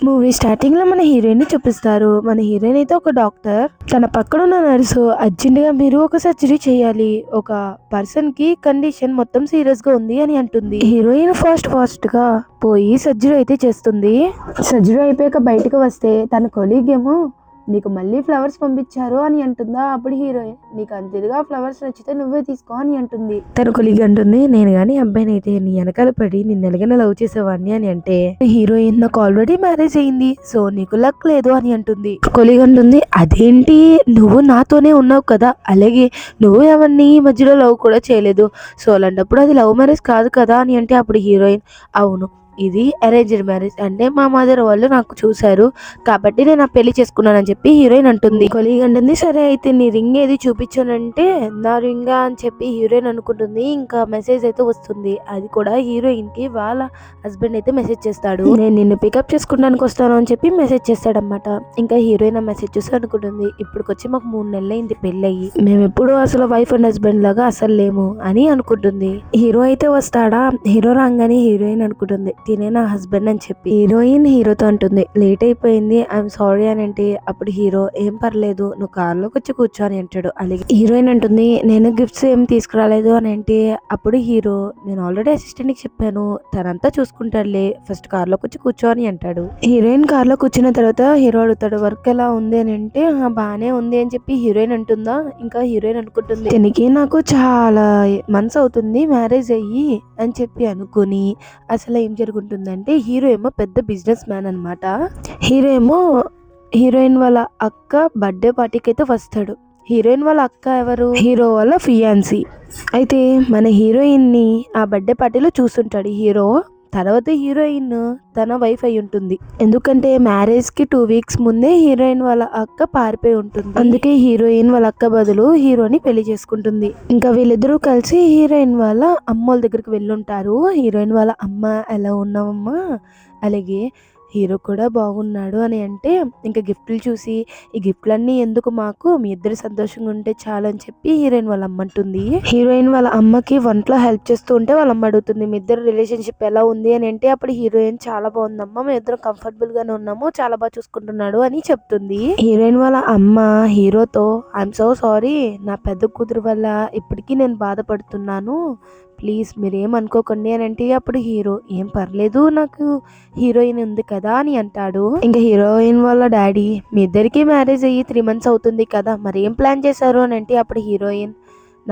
Movie starting లో మన heroine ని చూపిస్తారు. మన హీరోయిన్ అయితే ఒక డాక్టర్. తన పక్కన ఉన్న నర్సు అర్జెంట్ గా మీరు ఒక సర్జరీ చేయాలి, ఒక పర్సన్ కి కండిషన్ మొత్తం సీరియస్ గా ఉంది అని అంటుంది. హీరోయిన్ ఫాస్ట్ గా పోయి సర్జరీ అయితే చేస్తుంది. సర్జరీ అయిపోయాక బయటకు వస్తే తన కొలీగ్ ఏమో నీకు మళ్ళీ ఫ్లవర్స్ పంపించారు అని అంటుందా. అప్పుడు హీరోయిన్ నీకు అంతేగా ఫ్లవర్స్ నచ్చితే నువ్వే తీసుకో అని అంటుంది. తన కొలీగ్ అంటుంది నేను గానీ అబ్బాయిని అయితే నీ వెనకాల పడి నిన్ను ఎలాగైనా లవ్ చేసేవాడిని అని అంటే హీరోయిన్ నాకు ఆల్రెడీ మ్యారేజ్ అయింది సో నీకు లక్ లేదు అని అంటుంది. కొలీగ్ అంటుంది అదేంటి నువ్వు నాతోనే ఉన్నావు కదా, అలాగే నువ్వు ఎవరిని ఈ మధ్యలో లవ్ కూడా చేయలేదు, సో అలాంటప్పుడు అది లవ్ మ్యారేజ్ కాదు కదా అని అంటే అప్పుడు హీరోయిన్ అవును ఇది అరేంజ్డ్ మ్యారేజ్, అంటే మా మదర్ వాళ్ళు నాకు చూశారు కాబట్టి నేను ఆ పెళ్లి చేసుకున్నానని చెప్పి హీరోయిన్ అంటుంది. కొలీగ్ అంటుంది సరే అయితే నీ రింగ్ ఏది చూపించానంటే నా రింగా అని చెప్పి హీరోయిన్ అనుకుంటుంది. ఇంకా మెసేజ్ అయితే వస్తుంది, అది కూడా హీరోయిన్ కి వాళ్ళ హస్బెండ్ అయితే మెసేజ్ చేస్తాడు. నేను నిన్ను పికప్ చేసుకుంటానికి వస్తాను అని చెప్పి మెసేజ్ చేస్తాడనమాట. ఇంకా హీరోయిన్ ఆ మెసేజ్ చూసి అనుకుంటుంది ఇప్పటికొచ్చి మాకు 3 నెలలైంది పెళ్ళయి, మేము ఎప్పుడు అసలు వైఫ్ అండ్ హస్బెండ్ లాగా అసలు లేము అని అనుకుంటుంది. హీరో అయితే వస్తాడా, హీరో రాగానే హీరోయిన్ అనుకుంటుంది తినే నా హస్బెండ్ అని చెప్పి. హీరోయిన్ హీరోతో అంటుంది లేట్ అయిపోయింది ఐఎమ్ సారీ అని అంటే అప్పుడు హీరో ఏం పర్లేదు నువ్వు కార్లోకి వచ్చి కూర్చో అని అంటాడు. అలాగే హీరోయిన్ అంటుంది నేను గిఫ్ట్స్ ఏం తీసుకురాలేదు అని అంటే అప్పుడు హీరో నేను ఆల్రెడీ అసిస్టెంట్ కి చెప్పాను తనంతా చూసుకుంటాడులే ఫస్ట్ కార్లోకి వచ్చి కూర్చో అని అంటాడు. హీరోయిన్ కార్లో కూర్చున్న తర్వాత హీరో అడుగుతాడు వర్క్ ఎలా ఉంది అని అంటే బానే ఉంది అని చెప్పి హీరోయిన్ అంటుందా. ఇంకా హీరోయిన్ అనుకుంటుంది దీనికి నాకు చాలా మంత్స్ అవుతుంది మ్యారేజ్ అయ్యి అని చెప్పి అనుకుని అసలు ఏం జరుగుతుందంటే హీరో ఏమో పెద్ద బిజినెస్ మ్యాన్ అనమాట. హీరో ఏమో హీరోయిన్ వాళ్ళ అక్క బర్త్డే పార్టీకి అయితే వస్తాడు. హీరోయిన్ వాళ్ళ అక్క ఎవరు, హీరో వాళ్ళ ఫియాన్సీ. అయితే మన హీరోయిన్ ని ఆ బర్త్డే పార్టీలో చూస్తుంటాడు హీరో. తర్వాత హీరోయిన్ తన వైఫ్ అయి ఉంటుంది, ఎందుకంటే మ్యారేజ్ కి 2 వీక్స్ ముందే హీరోయిన్ వాళ్ళ అక్క పారిపోయి ఉంటుంది. అందుకే హీరోయిన్ వాళ్ళ అక్క బదులు హీరోని పెళ్లి చేసుకుంటుంది. ఇంకా వీళ్ళిద్దరూ కలిసి హీరోయిన్ వాళ్ళ అమ్మోళ్ళ దగ్గరికి వెళ్ళుంటారు. హీరోయిన్ వాళ్ళ అమ్మ ఎలా ఉన్నావమ్మా, అలాగే హీరో కూడా బాగున్నాడు అని అంటే ఇంకా గిఫ్ట్లు చూసి ఈ గిఫ్ట్లన్నీ ఎందుకు మాకు మీ ఇద్దరు సంతోషంగా ఉంటే చాలు అని చెప్పి హీరోయిన్ వాళ్ళ అమ్మ అంటుంది. హీరోయిన్ వాళ్ళ అమ్మకి వంటలో హెల్ప్ చేస్తూ ఉంటే వాళ్ళ అమ్మ అడుగుతుంది మీ ఇద్దరు రిలేషన్షిప్ ఎలా ఉంది అని అంటే అప్పుడు హీరోయిన్ చాలా బాగుందమ్మా మేము ఇద్దరం కంఫర్టబుల్ గానే ఉన్నాము చాలా బాగా చూసుకుంటున్నాడు అని చెప్తుంది. హీరోయిన్ వాళ్ళ అమ్మ హీరోతో ఐఎమ్ సో సారీ నా పెద్ద కూతురు వల్ల ఇప్పటికీ నేను బాధపడుతున్నాను ప్లీజ్ మీరేం అనుకోకండి అని అంటే అప్పుడు హీరో ఏం పర్లేదు నాకు హీరోయిన్ ఉంది కదా అని అంటాడు. ఇంకా హీరోయిన్ వాళ్ళ డాడీ మీ ఇద్దరికి మ్యారేజ్ అయ్యి 3 months అవుతుంది కదా మరి ఏం ప్లాన్ చేశారు అని అంటే అప్పుడు హీరోయిన్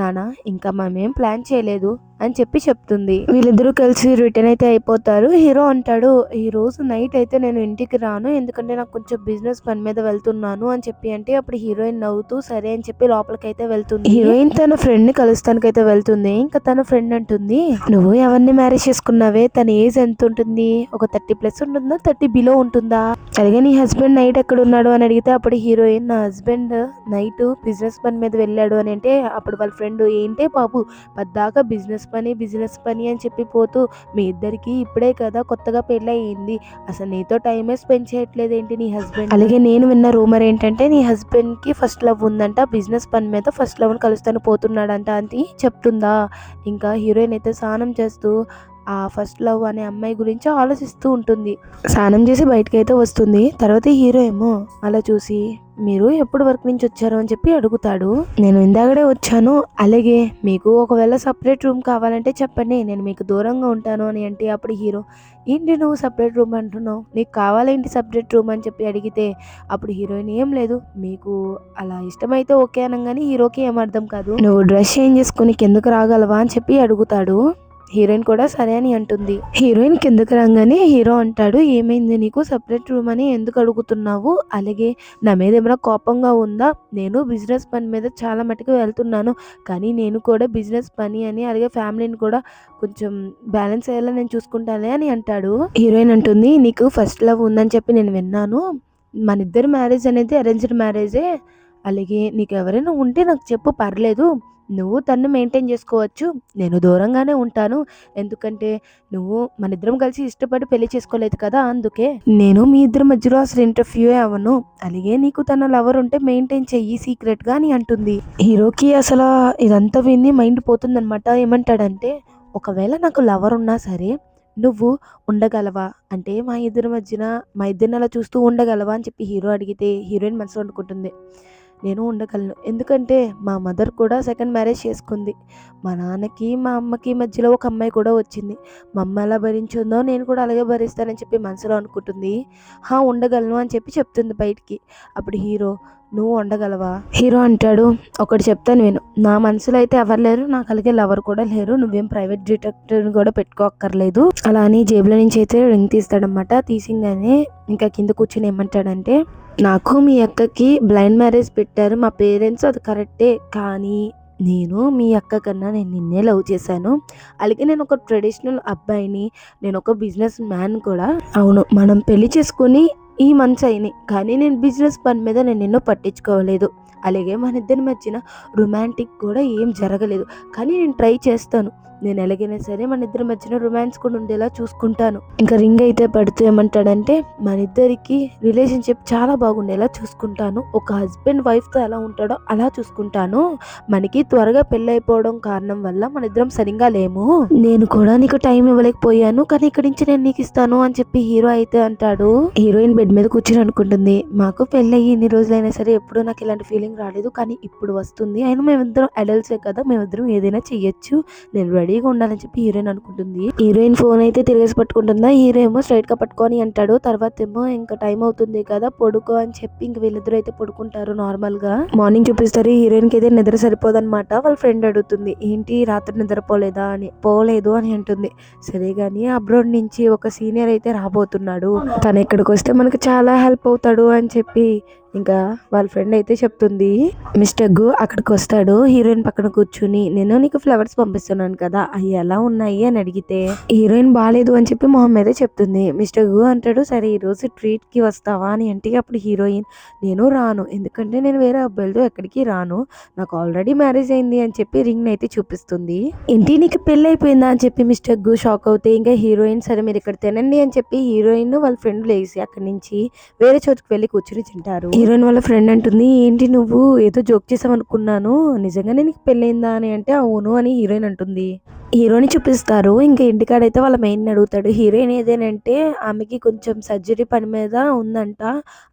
నానా ఇంకా మేమేం ప్లాన్ చేయలేదు అని చెప్పి చెప్తుంది. వీళ్ళిద్దరూ కలిసి రిటర్న్ అయితే అయిపోతారు. హీరో అంటాడు ఈ రోజు నైట్ అయితే నేను ఇంటికి రాను ఎందుకంటే నాకు కొంచెం బిజినెస్ పని మీద వెళ్తున్నాను అని చెప్పి అంటే అప్పుడు హీరోయిన్ నవ్వుతూ సరే అని చెప్పి లోపలికి అయితే వెళ్తుంది. హీరోయిన్ తన ఫ్రెండ్ ని కలుస్తానికి అయితే వెళ్తుంది. ఇంకా తన ఫ్రెండ్ అంటుంది నువ్వు ఎవరిని మ్యారేజ్ చేసుకున్నావే తన ఏజ్ ఎంత ఉంటుంది, ఒక 30+ ఉంటుందా 30 బిలో ఉంటుందా, అలాగే నీ హస్బెండ్ నైట్ ఎక్కడ ఉన్నాడు అని అడిగితే అప్పుడు హీరోయిన్ నా హస్బెండ్ నైట్ బిజినెస్ పని మీద వెళ్ళాడు అని అంటే అప్పుడు వాళ్ళ ఫ్రెండ్ ఏంటే బాబు పద్దాకా బిజినెస్ పని అని చెప్పి పోతూ మీ ఇద్దరికి ఇప్పుడే కదా కొత్తగా పెళ్ళి అయ్యింది అసలు నీతో టైమే స్పెండ్ చేయట్లేదు ఏంటి నీ హస్బెండ్, అలాగే నేను విన్న రూమర్ ఏంటంటే నీ హస్బెండ్ కి ఫస్ట్ లవ్ ఉందంట బిజినెస్ పని మీద ఫస్ట్ లవ్ కలుస్తాను పోతున్నాడంట అని చెప్తుందా. ఇంకా హీరోయిన్ అయితే స్నానం చేస్తూ ఆ ఫస్ట్ లవ్ అనే అమ్మాయి గురించి ఆలోచిస్తూ ఉంటుంది. స్నానం చేసి బయటకు అయితే వస్తుంది. తర్వాత హీరో ఏమో అలా చూసి మీరు ఎప్పుడు వర్క్ నుంచి వచ్చారు అని చెప్పి అడుగుతాడు. నేను ఇందాకడే వచ్చాను, అలాగే మీకు ఒకవేళ సపరేట్ రూమ్ కావాలంటే చెప్పండి నేను మీకు దూరంగా ఉంటాను అని అంటే అప్పుడు హీరో ఏంటి నువ్వు సపరేట్ రూమ్ అంటున్నావు నీకు కావాలేంటి సపరేట్ రూమ్ అని చెప్పి అడిగితే అప్పుడు హీరోయిన్ ఏం లేదు మీకు అలా ఇష్టమైతే ఓకే అనగానే హీరోకి ఏం అర్థం కాదు నువ్వు డ్రెస్ చేంజ్ చేసుకుని కిందకు రాగలవా అని చెప్పి అడుగుతాడు. హీరోయిన్ కూడా సరే అని అంటుంది. హీరోయిన్ కిందకి రాగానే హీరో అంటాడు ఏమైంది నీకు సపరేట్ రూమ్ అని ఎందుకు అడుగుతున్నావు, అలాగే నా మీద ఏమైనా కోపంగా ఉందా, నేను బిజినెస్ పని మీద చాలా మటుకు వెళ్తున్నాను కానీ నేను కూడా బిజినెస్ పని అని అలాగే ఫ్యామిలీని కూడా కొంచెం బ్యాలెన్స్ అయ్యేలా నేను చూసుకుంటానే అని అంటాడు. హీరోయిన్ అంటుంది నీకు ఫస్ట్ లవ్ ఉందని చెప్పి నేను విన్నాను, మన ఇద్దరు మ్యారేజ్ అనేది అరేంజ్డ్ మ్యారేజే, అలాగే నీకు ఎవరైనా ఉంటే నాకు చెప్పు పర్లేదు నువ్వు తన్ను మెయింటైన్ చేసుకోవచ్చు నేను దూరంగానే ఉంటాను ఎందుకంటే నువ్వు మన ఇద్దరం కలిసి ఇష్టపడి పెళ్లి చేసుకోలేదు కదా అందుకే నేను మీ ఇద్దరి మధ్యలో అసలు ఇంటర్ఫియూ అవ్వను, అలాగే నీకు తన లవర్ ఉంటే మెయింటైన్ చెయ్యి సీక్రెట్ గా అని అంటుంది. హీరోకి అసలు ఇదంతా విని మైండ్ పోతుందన్నమాట. ఏమంటాడంటే ఒకవేళ నాకు లవర్ ఉన్నా సరే నువ్వు ఉండగలవా? అంటే మా ఇద్దరి మధ్యన మా ఇద్దరిని అలా చూస్తూ ఉండగలవా అని చెప్పి హీరో అడిగితే హీరోయిన్ మనసులో అనుకుంటుంది, నేను ఉండగలను. ఎందుకంటే మా మదర్ కూడా సెకండ్ మ్యారేజ్ చేసుకుంది. మా నాన్నకి మా అమ్మకి మధ్యలో ఒక అమ్మాయి కూడా వచ్చింది. మా అమ్మ ఎలా భరించిందో నేను కూడా అలాగే భరిస్తానని చెప్పి మనసులో అనుకుంటుంది. ఉండగలను అని చెప్పి చెప్తుంది బయటికి. అప్పుడు హీరో, నువ్వు ఉండగలవా? హీరో అంటాడు, ఒకటి చెప్తాను విను. నా మనసులో అయితే ఎవరు లేరు, నాకు అలాగే లవర్ కూడా లేరు. నువ్వేం ప్రైవేట్ డిటెక్టివ్ని కూడా పెట్టుకోక్కర్లేదు. అలా అని జేబులో నుంచి అయితే రింగ్ తీస్తాడనమాట. తీసింగానే ఇంకా కింద కూర్చొని ఏమంటాడంటే, నాకు మీ అక్కకి బ్లైండ్ మ్యారేజ్ పెట్టారు మా పేరెంట్స్, అది కరెక్టే. కానీ నేను మీ అక్క కన్నా నేను నిన్నే లవ్ చేశాను. అలాగే నేను ఒక ట్రెడిషనల్ అబ్బాయిని, నేను ఒక బిజినెస్ మ్యాన్ కూడా. అవును, మనం పెళ్లి చేసుకొని ఈ మంత్స్ అయినాయి, కానీ నేను బిజినెస్ పని మీద నేను నిన్ను పట్టించుకోలేదు. అలాగే మన ఇద్దరి మధ్యన రొమాంటిక్ కూడా ఏం జరగలేదు. కానీ నేను ట్రై చేస్తాను. నేను ఎలాగైనా సరే మన ఇద్దరి మధ్యన రొమాన్స్ కూడా ఉండేలా చూసుకుంటాను. ఇంకా రింగ్ అయితే పడుతూ ఏమంటాడంటే, మన ఇద్దరికి రిలేషన్షిప్ చాలా బాగుండేలా చూసుకుంటాను. ఒక హస్బెండ్ వైఫ్తో ఎలా ఉంటాడో అలా చూసుకుంటాను. మనకి త్వరగా పెళ్ళి అయిపోవడం కారణం వల్ల మన ఇద్దరం సరిగ్గా లేము. నేను కూడా నీకు టైం ఇవ్వలేకపోయాను, కానీ ఇక్కడి నుంచి నేను నీకు ఇస్తాను అని చెప్పి హీరో అయితే అంటాడు. హీరోయిన్ బెడ్ మీద కూర్చొని అనుకుంటుంది, మాకు పెళ్ళయి ఇన్ని రోజులైనా సరే ఎప్పుడూ నాకు ఇలాంటి ఫీలింగ్ రాలేదు, కానీ ఇప్పుడు వస్తుంది. అయినా మేమిద్దరం అడల్ట్సే కదా, మేమిద్దరం ఏదైనా చెయ్యొచ్చు, నేను రెడీగా ఉండాలని చెప్పి హీరోయిన్ అనుకుంటుంది. హీరోయిన్ ఫోన్ అయితే తిరిగేసి పట్టుకుంటుందా, హీరో ఏమో స్ట్రైట్ గా పట్టుకొని అంటాడు. తర్వాత ఏమో ఇంకా టైం అవుతుంది కదా పడుకో అని చెప్పి ఇంక వీళ్ళిద్దరు అయితే పడుకుంటారు. నార్మల్ గా మార్నింగ్ చూపిస్తారు. హీరోయిన్ కి అయితే నిద్ర సరిపోదన్నమాట. వాళ్ళ ఫ్రెండ్ అడుగుతుంది, ఏంటి రాత్రి నిద్రపోలేదా అని. పోలేదు అని అంటుంది. సరే గాని అబ్రాడ్ నుంచి ఒక సీనియర్ అయితే రాబోతున్నాడు, తను ఇక్కడికి వస్తే మనకు చాలా హెల్ప్ అవుతాడు అని చెప్పి ఇంకా వాళ్ళ ఫ్రెండ్ అయితే చెప్తుంది. మిస్టర్ గు అక్కడికి వస్తాడు. హీరోయిన్ పక్కన కూర్చుని, నేను నీకు ఫ్లవర్స్ పంపిస్తున్నాను కదా, అవి ఎలా ఉన్నాయి అని అడిగితే హీరోయిన్ బాగాలేదు అని చెప్పి మొహం మీద చెప్తుంది. మిస్టర్ గు అంటాడు, సరే ఈ రోజు ట్రీట్ కి వస్తావా అని అంటే అప్పుడు హీరోయిన్, నేను రాను, ఎందుకంటే నేను వేరే అబ్బాయిలతో ఎక్కడికి రాను, నాకు ఆల్రెడీ మ్యారేజ్ అయింది అని చెప్పి రింగ్ అయితే చూపిస్తుంది. ఏంటి నీకు పెళ్లి అయిపోయిందా అని చెప్పి మిస్టర్ గు షాక్ అవుతే ఇంకా హీరోయిన్, సరే మీరు ఇక్కడ తినండి అని చెప్పి హీరోయిన్ వాళ్ళ ఫ్రెండ్ లేచి అక్కడి నుంచి వేరే చోటుకు వెళ్ళి కూర్చుని తింటారు. హీరోయిన్ వాళ్ళ ఫ్రెండ్ అంటుంది, ఏంటి నువ్వు ఏదో జోక్ చేసావు అనుకున్నాను, నిజంగానే నీకు పెళ్ళైందా అని అంటే అవును అని హీరోయిన్ అంటుంది. హీరోని చూపిస్తారు. ఇంకా ఇంటికాడైతే వాళ్ళ మెయిన్ అడుగుతాడు. హీరోయిన్ ఏదేనంటే ఆమెకి కొంచెం సర్జరీ పని మీద ఉందంట,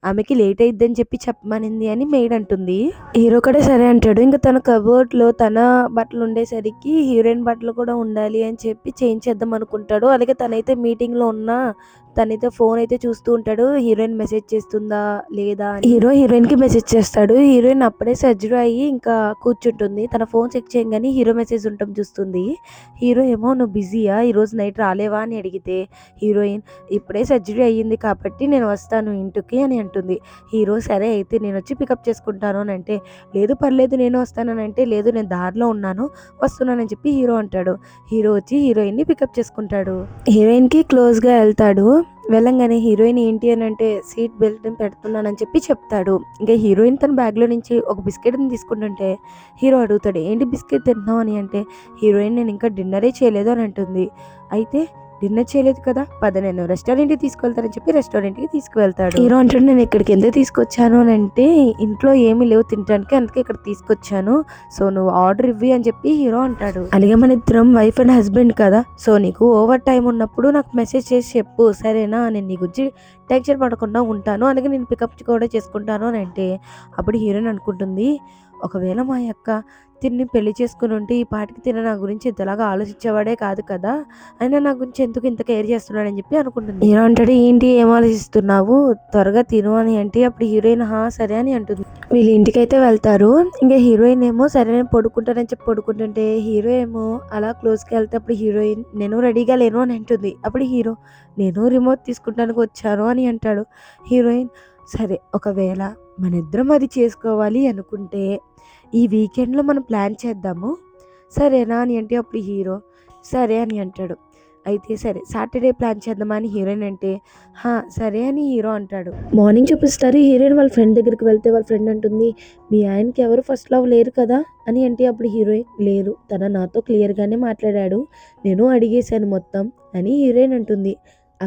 ఆమెకి లేట్ అయిద్దని చెప్పి చెప్పమనింది అని మెయిడ్ అంటుంది. హీరో కూడా సరే అంటాడు. ఇంకా తన కబోర్డ్ లో తన బట్టలు ఉండేసరికి హీరోయిన్ బట్టలు కూడా ఉండాలి అని చెప్పి చేంజ్ చేద్దాం అనుకుంటాడు. అలాగే తనైతే మీటింగ్ లో ఉన్న తనైతే ఫోన్ అయితే చూస్తూ ఉంటాడు, హీరోయిన్ మెసేజ్ చేస్తుందా లేదా అని. హీరోయిన్ కి మెసేజ్ చేస్తాడు. హీరోయిన్ అప్పుడే సర్జరీ అయ్యి ఇంకా కూర్చుంటుంది. తన ఫోన్ చెక్ చేయగానే హీరో మెసేజ్ ఉండటం చూస్తుంది. హీరో ఏమో, నువ్వు బిజీయా, ఈరోజు నైట్ రాలేవా అని అడిగితే హీరోయిన్, ఇప్పుడే సర్జరీ అయ్యింది కాబట్టి నేను వస్తాను ఇంటికి అని అంటుంది. హీరో సరే అయితే నేను వచ్చి పికప్ చేసుకుంటాను అని అంటే, లేదు పర్లేదు నేను వస్తానని అంటే, లేదు నేను దారిలో ఉన్నాను వస్తున్నానని చెప్పి హీరో అంటాడు. హీరో వచ్చి హీరోయిన్ ని పికప్ చేసుకుంటాడు. హీరోయిన్ కి క్లోజ్ గా వెళ్తాడు. వెళ్ళంగానే హీరోయిన్ ఏంటి అని అంటే, సీట్ బెల్ట్ పెడుతున్నానని చెప్పి చెప్తాడు. ఇంకా హీరోయిన్ తన బ్యాగ్ లో నుంచి ఒక బిస్కెట్ తీసుకుంటుంటే హీరో అడుగుతాడు, ఏంటి బిస్కెట్ తింటున్నావు అని అంటే హీరోయిన్, నేను ఇంకా డిన్నరే చేయలేదు అని అంటుంది. అయితే డిన్నర్ చేయలేదు కదా, పద నేను రెస్టారెంట్కి తీసుకెళ్తానని చెప్పి రెస్టారెంట్కి తీసుకువెళ్తాడు. హీరో అంటాడు, నేను ఇక్కడికి ఎందుకు తీసుకొచ్చాను అని అంటే, ఇంట్లో ఏమీ లేవు తినడానికి, అందుకే ఇక్కడ తీసుకొచ్చాను, సో నువ్వు ఆర్డర్ ఇవ్వి అని చెప్పి హీరో అంటాడు. అలాగే మన ఇద్దరం వైఫ్ అండ్ హస్బెండ్ కదా, సో నీకు ఓవర్ టైం ఉన్నప్పుడు నాకు మెసేజ్ చేసి చెప్పు సరేనా, నేను నీ గురించి టెన్షన్ పడకుండా ఉంటాను, అలాగే నేను పికప్ కూడా చేసుకుంటాను అని అంటే అప్పుడు హీరోయిన్ అనుకుంటుంది, ఒకవేళ మా యొక్క తిన్ని పెళ్లి చేసుకుని ఉంటే ఈ పాటికి తిన నా గురించి ఇంతలాగా ఆలోచించేవాడే కాదు కదా, అయినా నా గురించి ఎందుకు ఇంత కేర్ చేస్తున్నాడని చెప్పి అనుకుంటుంది. హీరో అంటాడు, ఏంటి ఏం ఆలోచిస్తున్నావు, త్వరగా తిను అని అంటే అప్పుడు హీరోయిన్ సరే అని అంటుంది. వీళ్ళ ఇంటికైతే వెళ్తారు. ఇంకా హీరోయిన్ ఏమో సరే నేను పడుకుంటానని చెప్పి పడుకుంటుంటే హీరో ఏమో అలా క్లోజ్కి వెళ్తే అప్పుడు హీరోయిన్, నేను రెడీగా లేను అని అంటుంది. అప్పుడు హీరో, నేను రిమోట్ తీసుకుంటానికి వచ్చాను అని అంటాడు. హీరోయిన్, సరే ఒకవేళ మన ఇద్దరం అది చేసుకోవాలి అనుకుంటే ఈ వీకెండ్లో మనం ప్లాన్ చేద్దాము సరేనా అని అంటే అప్పుడు హీరో సరే అని అంటాడు. అయితే సరే సాటర్డే ప్లాన్ చేద్దామా అని హీరోయిన్ అంటే సరే అని హీరో అంటాడు. మార్నింగ్ చూపిస్తారు. హీరోయిన్ వాళ్ళ ఫ్రెండ్ దగ్గరికి వెళ్తే వాళ్ళ ఫ్రెండ్ అంటుంది, మీ ఆయనకి ఎవరు ఫస్ట్ లవ్ లేరు కదా అని అంటే అప్పుడు హీరోయిన్, లేరు, తన నాతో క్లియర్గానే మాట్లాడాడు, నేను అడిగేశాను మొత్తం అని హీరోయిన్ అంటుంది.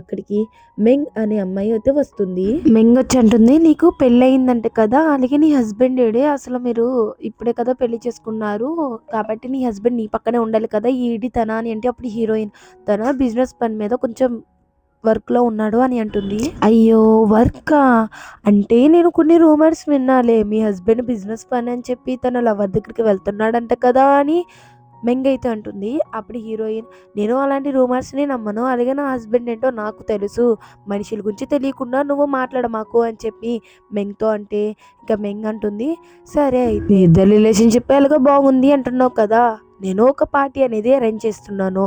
అక్కడికి మెంగ్ అనే అమ్మాయి అయితే వస్తుంది. మెంగ్ వచ్చి అంటుంది, నీకు పెళ్ళయిందంట కదా, అలాగే నీ హస్బెండ్ ఏడే, అసలు మీరు ఇప్పుడే కదా పెళ్లి చేసుకున్నారు, కాబట్టి నీ హస్బెండ్ నీ పక్కనే ఉండాలి కదా, ఈడి తన అని అంటే అప్పుడు హీరోయిన్, తన బిజినెస్ పని మీద కొంచెం వర్క్ లో ఉన్నాడు అని అంటుంది. అయ్యో వర్కా, అంటే నేను కొన్ని రూమర్స్ విన్నాలే, మీ హస్బెండ్ బిజినెస్ పని అని చెప్పి తన లవర్ దగ్గరికి వెళ్తున్నాడంట కదా అని మెంగ్ అయితే అంటుంది. అప్పుడు హీరోయిన్, నేను అలాంటి రూమర్స్ని నమ్మను, అలాగే నా హస్బెండ్ ఏంటో నాకు తెలుసు, మనుషుల గురించి తెలియకుండా నువ్వు మాట్లాడమాకు అని చెప్పి మెంగ్తో అంటే, ఇంకా మెంగ్ అంటుంది, సరే అయితే మీ ఇద్దరు రిలేషన్షిప్ ఎలాగో బాగుంది అంటున్నావు కదా, నేను ఒక పార్టీ అనేది అరేంజ్ చేస్తున్నాను,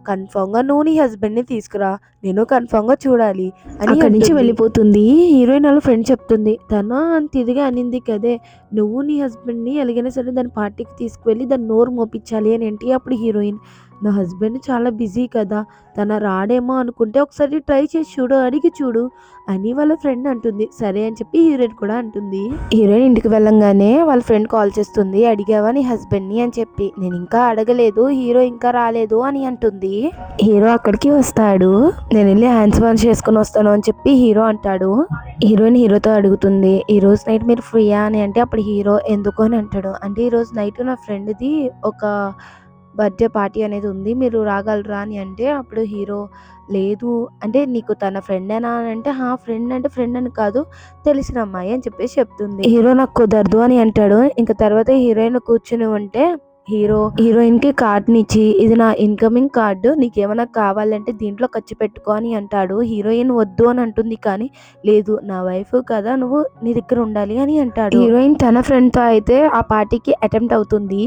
కన్ఫామ్గా నువ్వు నీ హస్బెండ్ని తీసుకురా, నేను కన్ఫామ్గా చూడాలి అని అక్కడి నుంచి వెళ్ళిపోతుంది. హీరోయిన్ వాళ్ళ ఫ్రెండ్ చెప్తుంది, తన అంత ఇదిగా అనింది కదే, నువ్వు నీ హస్బెండ్ని ఎలాగైనా సరే దాని పార్టీకి తీసుకువెళ్ళి దాన్ని నోరు మోపించాలి అని ఏంటి. అప్పుడు హీరోయిన్, నా హస్బెండ్ చాలా బిజీ కదా, తన రాడేమో అనుకుంటే ఒకసారి ట్రై చేసి చూడు, అడిగి చూడు అని వాళ్ళ ఫ్రెండ్ అంటుంది. సరే అని చెప్పి హీరోయిన్ కూడా అంటుంది. హీరోయిన్ ఇంటికి వెళ్ళంగానే వాళ్ళ ఫ్రెండ్ కాల్ చేస్తుంది, అడిగావా నీ హస్బెండ్ని అని చెప్పి. నేను ఇంకా అడగలేదు, హీరో ఇంకా రాలేదు అని అంటుంది. హీరో అక్కడికి వస్తాడు, నేను వెళ్ళి హ్యాండ్స్ వాష్ చేసుకుని వస్తాను అని చెప్పి హీరో అంటాడు. హీరోయిన్ హీరోతో అడుగుతుంది, ఈ రోజు నైట్ మీరు ఫ్రీయా అని అంటే అప్పుడు హీరో ఎందుకు అని అంటాడు. అంటే ఈ రోజు నైట్ నా ఫ్రెండ్ది ఒక బర్త్డే పార్టీ అనేది ఉంది, మీరు రాగలరా అని అంటే అప్పుడు హీరో, లేదు అంటే నీకు తన ఫ్రెండేనా అని అంటే, ఫ్రెండ్ అంటే ఫ్రెండ్ అని కాదు, తెలిసిన అమ్మాయి అని చెప్పేసి చెప్తుంది. హీరో నాకు కుదరదు అని అంటాడు. ఇంకా తర్వాత హీరోయిన్ కూర్చుని ఉంటే హీరోయిన్ కి కార్డ్ని ఇచ్చి, ఇది నా ఇన్కమింగ్ కార్డు, నీకేమైనా కావాలంటే దీంట్లో ఖర్చు పెట్టుకో అని అంటాడు. హీరోయిన్ వద్దు అని అంటుంది, కానీ లేదు నా వైఫ్ కదా, నువ్వు నీ దగ్గర ఉండాలి అని అంటాడు. హీరోయిన్ తన ఫ్రెండ్ తో అయితే ఆ పార్టీకి అటెంప్ట్ అవుతుంది.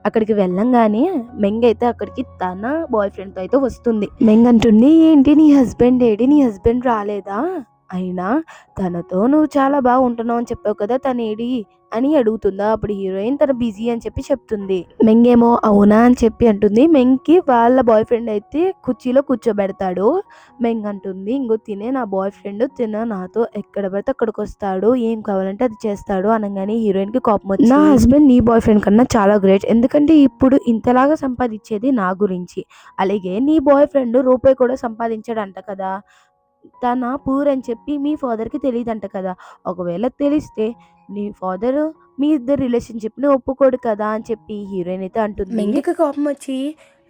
అక్కడికి వెళ్ళంగానే మెంగ్ అయితే అక్కడికి తన బాయ్ ఫ్రెండ్ తో అయితే వస్తుంది. మెంగ్ అంటుంది, ఏంటి నీ హస్బెండ్ ఏడి, నీ హస్బెండ్ రాలేదా, అయినా తనతో నువ్వు చాలా బాగా ఉంటున్నావు అని చెప్పావు కదా, తను ఏడి అని అడుగుతుందా. అప్పుడు హీరోయిన్ తన బిజీ అని చెప్పి చెప్తుంది. మెంగ్ ఏమో అవునా అని చెప్పి అంటుంది. మెంగ్ కి వాళ్ళ బాయ్ ఫ్రెండ్ అయితే కుర్చీలో కూర్చోబెడతాడు. మెంగ్ అంటుంది, ఇంకో తినే నా బాయ్ ఫ్రెండ్, తిన నాతో ఎక్కడ పడితే అక్కడికి వస్తాడు, ఏం కావాలంటే అది చేస్తాడు అనగానే హీరోయిన్ కి కోపం వచ్చి, నా హస్బెండ్ నీ బాయ్ ఫ్రెండ్ కన్నా చాలా గ్రేట్, ఎందుకంటే ఇప్పుడు ఇంతలాగా సంపాదించేది నా గురించి, అలాగే నీ బాయ్ ఫ్రెండ్ రూపాయి కూడా సంపాదించాడంట కదా, తన పూర్ అని చెప్పి మీ ఫాదర్కి తెలియదంట కదా, ఒకవేళ తెలిస్తే నీ ఫాదర్ మీ ఇద్దరు రిలేషన్షిప్ని ఒప్పుకోడు కదా అని చెప్పి హీరోయిన్ అయితే అంటుంది. మెంగికి కోపం వచ్చి,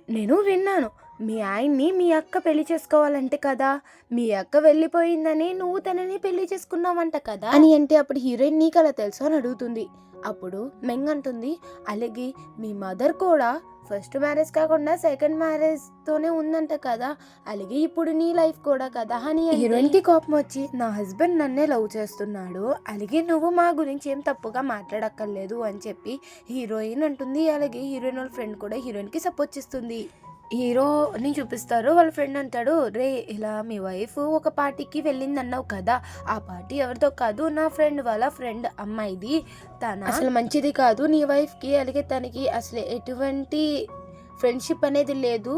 నేను విన్నాను మీ ఆయన్ని మీ అక్క పెళ్లి చేసుకోవాలంటే కదా, మీ అక్క వెళ్ళిపోయిందని నువ్వు తనని పెళ్లి చేసుకున్నావంట కదా అని అంటే అప్పుడు హీరోయిన్ నీకు అలా తెలుసు అని అడుగుతుంది. అప్పుడు మెంగ్ అంటుంది, అలాగే మీ మదర్ కూడా ఫస్ట్ మ్యారేజ్ కాకుండా సెకండ్ మ్యారేజ్ తోనే ఉందంట కదా, అలాగే ఇప్పుడు నీ లైఫ్ కూడా కదా అని హీరోయిన్ కి కోపం వచ్చి, నా హస్బెండ్ నన్నే లవ్ చేస్తున్నాడు, అలాగే నువ్వు మా గురించి ఏం తప్పుగా మాట్లాడక్కర్లేదు అని చెప్పి హీరోయిన్ అంటుంది. అలాగే హీరోయిన్ వాళ్ళ ఫ్రెండ్ కూడా హీరోయిన్ కి సపోర్ట్ చేస్తుంది. హీరోని చూపిస్తారు. వాళ్ళ ఫ్రెండ్ అంటాడు, రే ఇలా మీ వైఫ్ ఒక పార్టీకి వెళ్ళింది అన్నావు కదా, ఆ పార్టీ ఎవరితో కాదు, నా ఫ్రెండ్ వాళ్ళ ఫ్రెండ్ అమ్మాయిది, తన అసలు మంచిది కాదు నీ వైఫ్కి, అలాగే తనకి అసలు ఎటువంటి ఫ్రెండ్షిప్ అనేది లేదు,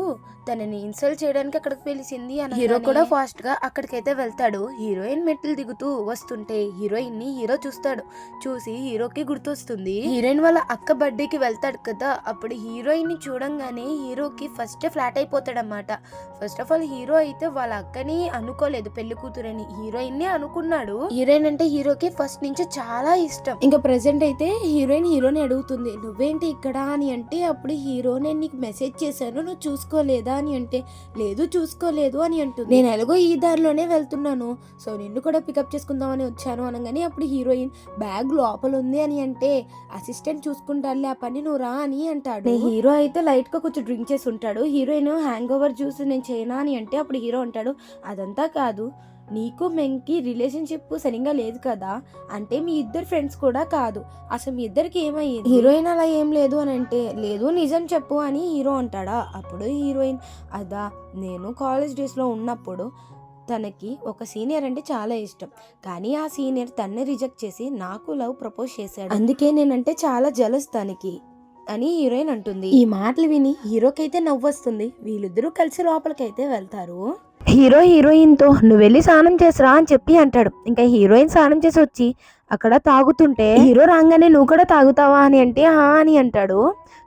తనని ఇన్సల్ట్ చేయడానికి అక్కడికి పిలిచింది అని హీరో కూడా ఫాస్ట్ గా అక్కడికైతే వెళ్తాడు. హీరోయిన్ మెట్లు దిగుతూ వస్తుంటే హీరోయిన్ ని హీరో చూస్తాడు. చూసి హీరోకి గుర్తొస్తుంది, హీరోయిన్ వాళ్ళ అక్క బర్త్డేకి వెళ్తాడు కదా, అప్పుడు హీరోయిన్ ని చూడంగానే హీరోకి ఫస్ట్ ఫ్లాట్ అయిపోతాడు అన్నమాట. ఫస్ట్ ఆఫ్ ఆల్ హీరో అయితే వాళ్ళ అక్కని అనుకోలేదు పెళ్లి కూతురని, హీరోయిన్ ని అనుకున్నాడు. హీరోయిన్ అంటే హీరోకి ఫస్ట్ నుంచి చాలా ఇష్టం. ఇంకా ప్రెసెంట్ అయితే హీరోని అడుగుతుంది, నువ్వేంటి ఇక్కడ అని అంటే అప్పుడు హీరో, నేను నీకు మెసేజ్ చేశాను నువ్వు చూసుకోలేదా అని అంటే, లేదు చూసుకోలేదు అని అంటుంది. నేను ఎలాగో ఈ దారిలోనే వెళ్తున్నాను, సో నిన్ను కూడా పికప్ చేసుకుందామని వచ్చాను అనగానే అప్పుడు హీరోయిన్, బ్యాగ్ లోపల ఉంది అని అంటే, అసిస్టెంట్ చూసుకుంటాడులే ఆ పని, నువ్వు రా అని అంటాడు. హీరో అయితే లైట్ గా కొంచెం డ్రింక్ చేసి ఉంటాడు. హీరోయిన్ హ్యాంగ్ ఓవర్ జ్యూస్ నేను చేయనా అని అంటే అప్పుడు హీరో అంటాడు, అదంతా కాదు, నీకు మెంకి రిలేషన్షిప్ సరిగ్గా లేదు కదా, అంటే మీ ఇద్దరు ఫ్రెండ్స్ కూడా కాదు, అసలు మీ ఇద్దరికి ఏమయ్యింది. హీరోయిన్ అలా ఏం లేదు అని అంటే, లేదు నిజం చెప్పు అని హీరో అంటాడా. అప్పుడు హీరోయిన్, అదా నేను కాలేజ్ డేస్లో ఉన్నప్పుడు తనకి ఒక సీనియర్ అంటే చాలా ఇష్టం, కానీ ఆ సీనియర్ తన్ని రిజెక్ట్ చేసి నాకు లవ్ ప్రపోజ్ చేశాడు, అందుకే నేనంటే చాలా జలస్ తనకి అని హీరోయిన్ అంటుంది. ఈ మాటలు విని హీరోకైతే నవ్వొస్తుంది. వీళ్ళిద్దరూ కలిసి లోపలికైతే వెళ్తారు. హీరోయిన్ తో నువ్వు వెళ్ళి స్నానం చేసిరా అని చెప్పి అంటాడు. ఇంకా హీరోయిన్ స్నానం చేసి వచ్చి, అక్కడ తాగుతుంటే హీరో రాగానే నువ్వు కూడా తాగుతావా అని అంటే హా అని అంటాడు.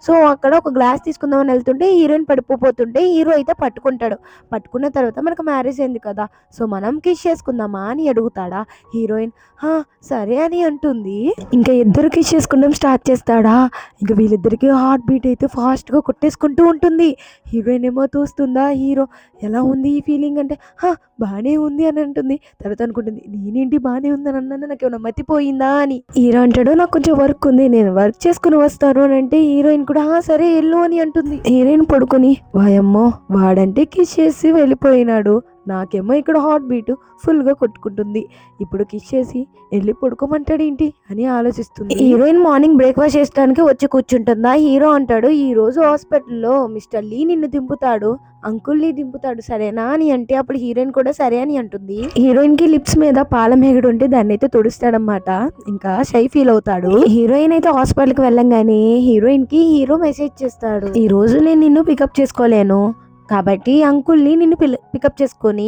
సో అక్కడ ఒక గ్లాస్ తీసుకుందామని వెళ్తుంటే హీరోయిన్ పడిపోతుంటే హీరో అయితే పట్టుకుంటాడు. పట్టుకున్న తర్వాత మనకు మ్యారేజ్ అయింది కదా, సో మనం కిస్ చేసుకుందామా అని అడుగుతాడా. హీరోయిన్ హా సరే అని అంటుంది. ఇంకా ఇద్దరు కిస్ చేసుకుందాం స్టార్ట్ చేస్తాడా. ఇంకా వీళ్ళిద్దరికి హార్ట్ బీట్ అయితే ఫాస్ట్ గా కొట్టేసుకుంటూ ఉంటుంది. హీరోయిన్ ఏమో చూస్తుందా, హీరో ఎలా ఉంది ఈ ఫీలింగ్ అంటే హా బానే ఉంది అని అంటుంది. తర్వాత అనుకుంటుంది నేనేంటి బానే ఉందని అన్నాను, నాకు ఏమైనా మతిపోయిందా అని. హీరో అంటాడు నాకు కొంచెం వర్క్ ఉంది, నేను వర్క్ చేసుకుని వస్తాను అని అంటే హీరోయిన్ కూడా సరే వెళ్ళు అని అంటుంది. హీరోయిన్ పడుకొని వాయమ్మో వాడంటే కిస్ చేసి వెళ్ళిపోయినాడు, నాకేమో ఇక్కడ హార్ట్ బీట్ ఫుల్ గా కొట్టుకుంటుంది, ఇప్పుడు కిస్ చేసి వెళ్ళి పడుకోమంటాడు ఏంటి అని ఆలోచిస్తుంది. హీరోయిన్ మార్నింగ్ బ్రేక్ఫాస్ట్ చేయడానికి వచ్చి కూర్చుంటుందా. హీరో అంటాడు ఈ రోజు హాస్పిటల్లో మిస్టర్ లీ నిన్ను దింపుతాడు, అంకుల్ ని దింపుతాడు సరేనా అని అంటే అప్పుడు హీరోయిన్ కూడా సరే అని అంటుంది. హీరోయిన్ కి లిప్స్ మీద పాలమేగడు ఉంటే దాన్ని అయితే తుడుస్తాడనమాట. ఇంకా షై ఫీల్ అవుతాడు. హీరోయిన్ అయితే హాస్పిటల్ కి వెళ్ళంగానే హీరోయిన్ కి హీరో మెసేజ్ చేస్తాడు, ఈ రోజు నేను నిన్ను పికప్ చేసుకోలేను కాబట్టి అంకుల్ని నిన్ను పికప్ చేసుకొని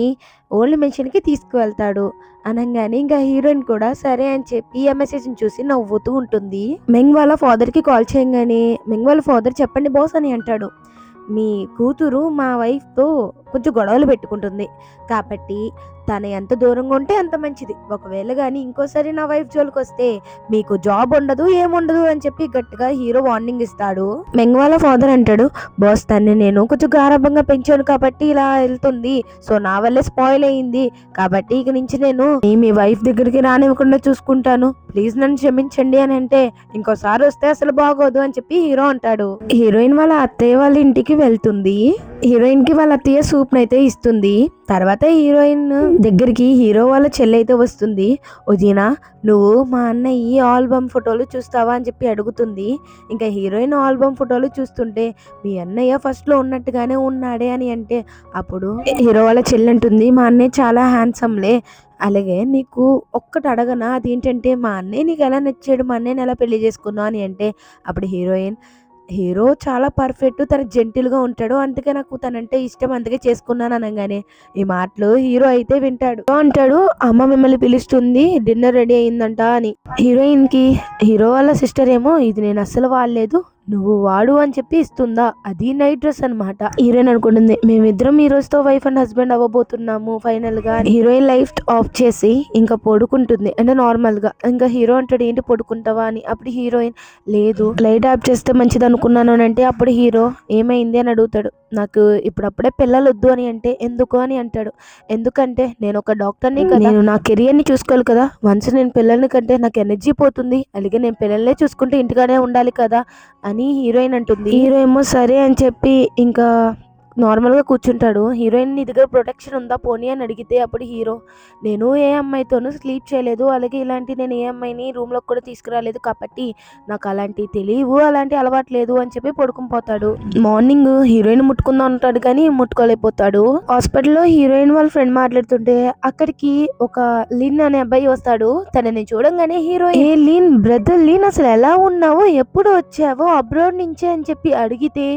ఓల్డ్ మెన్షన్ కి తీసుకువెళ్తాడు అనగానే ఇంకా హీరోయిన్ కూడా సరే అని చెప్పి ఆ మెసేజ్ చూసి నవ్వుతూ ఉంటుంది. మెంగ్ వాళ్ళ ఫాదర్ కి కాల్ చేయగానే మెంగ్ వాళ్ళ ఫాదర్ చెప్పండి బాస్ అని అంటాడు, మీ కూతురు మా వైఫ్తో కొంచెం గొడవలు పెట్టుకుంటుంది కాబట్టి తను ఎంత దూరంగా ఉంటే అంత మంచిది, ఒకవేళ కానీ ఇంకోసారి నా వైఫ్ జోలికి వస్తే మీకు జాబ్ ఉండదు ఏముండదు అని చెప్పి గట్టిగా హీరో వార్నింగ్ ఇస్తాడు. మెంగ్ వాళ్ళ ఫాదర్ అంటాడు బాస్ తన్ని నేను కొంచెం గారాబంగా పెంచాను కాబట్టి ఇలా వెళ్తుంది, సో నా వల్లే స్పాయిల్ అయ్యింది కాబట్టి ఇక నుంచి నేను మీ వైఫ్ దగ్గరికి రానివ్వకుండా చూసుకుంటాను, ప్లీజ్ నన్ను క్షమించండి అని అంటే ఇంకోసారి వస్తే అసలు బాగోదు అని చెప్పి హీరో అంటాడు. హీరోయిన్ వాళ్ళ అత్తయ్య వాళ్ళ ఇంటికి వెళ్తుంది. హీరోయిన్ కి వాళ్ళ అత్తయ్య సూప్ నైతే ఇస్తుంది. తర్వాత హీరోయిన్ దగ్గరికి హీరో వాళ్ళ చెల్లి అయితే వస్తుంది. వదినా నువ్వు మా అన్నయ్య ఆల్బమ్ ఫోటోలు చూస్తావా అని చెప్పి అడుగుతుంది. ఇంకా హీరోయిన్ ఆల్బమ్ ఫోటోలు చూస్తుంటే మీ అన్నయ్య ఫస్ట్ లో ఉన్నట్టుగానే ఉన్నాడే అని అంటే అప్పుడు హీరో వాళ్ళ చెల్లి అంటుంది మా అన్నయ్య చాలా హ్యాండ్సమ్లే, అలాగే నీకు ఒక్కటి అడగనా అదేంటంటే మా అన్నయ్య నీకు ఎలా నచ్చాడు, మా అన్నయ్యని ఎలా పెళ్లి చేసుకున్నావు అని అంటే అప్పుడు హీరో చాలా పర్ఫెక్ట్, తన జెంటిల్ గా ఉంటాడు, అందుకే నాకు తనంటే ఇష్టం అందుకే చేసుకున్నాను అనగానే ఈ మాటలు హీరో అయితే వింటాడు. అంటాడు అమ్మ మిమ్మల్ని పిలుస్తుంది డిన్నర్ రెడీ అయిందంట అని. హీరోయిన్ కి హీరో వాళ్ళ సిస్టర్ ఏమో ఇది నేను అస్సలు వాడలేదు నువ్వు వాడు అని చెప్పి ఇస్తుందా, అది నైట్ డ్రెస్ అనమాట. హీరోయిన్ అనుకుంటుంది మేమిద్దరం ఈ రోజుతో వైఫ్ అండ్ హస్బెండ్ అవ్వబోతున్నాము ఫైనల్ గా. హీరోయిన్ లైఫ్ ఆఫ్ చేసి ఇంకా పడుకుంటుంది అంటే నార్మల్ గా. ఇంకా హీరో అంటాడు ఏంటి పడుకుంటావా అని. అప్పుడు హీరోయిన్ లేదు లైట్ ఆఫ్ చేస్తే మంచిది అనుకున్నాను అని అంటే అప్పుడు హీరో ఏమైంది అని అడుగుతాడు. నాకు ఇప్పుడప్పుడే పిల్లలు వద్దు అని అంటే ఎందుకు అని అంటాడు. ఎందుకంటే నేను ఒక డాక్టర్ని కదా, నేను నా కెరియర్ ని చూసుకోవాలి కదా, వన్స్ నేను పిల్లల్ని కంటే నాకు ఎనర్జీ పోతుంది, అలాగే నేను పిల్లల్నే చూసుకుంటే ఇంటిగానే ఉండాలి కదా అని హీరోయిన్ అంటుంది. హీరో ఏమో సరే అని చెప్పి ఇంకా నార్మల్ గా కూర్చుంటాడు. హీరోయిన్ నీ దగ్గర ప్రొటెక్షన్ ఉందా పోనీ అని అడిగితే అప్పుడు హీరో నేను ఏ అమ్మాయితోనూ స్లీప్ చేయలేదు, అలాగే ఇలాంటి నేను ఏ అమ్మాయిని రూమ్ లోకి కూడా తీసుకురాలేదు కాబట్టి నాకు అలాంటి తెలియవు, అలాంటి అలవాటు లేదు అని చెప్పి పడుకుని పోతాడు. మార్నింగ్ హీరోయిన్ ముట్టుకుందాం అంటాడు కానీ ముట్టుకోలేకపోతాడు. హాస్పిటల్లో హీరోయిన్ వాళ్ళ ఫ్రెండ్ మాట్లాడుతుంటే అక్కడికి ఒక లిన్ అనే అబ్బాయి వస్తాడు. తనని చూడంగానే హీరో ఏ లిన్ బ్రదర్ లిన్ అసలు ఎలా ఉన్నావో ఎప్పుడు వచ్చావో అబ్రాడ్ నుంచి అని చెప్పి అడిగితే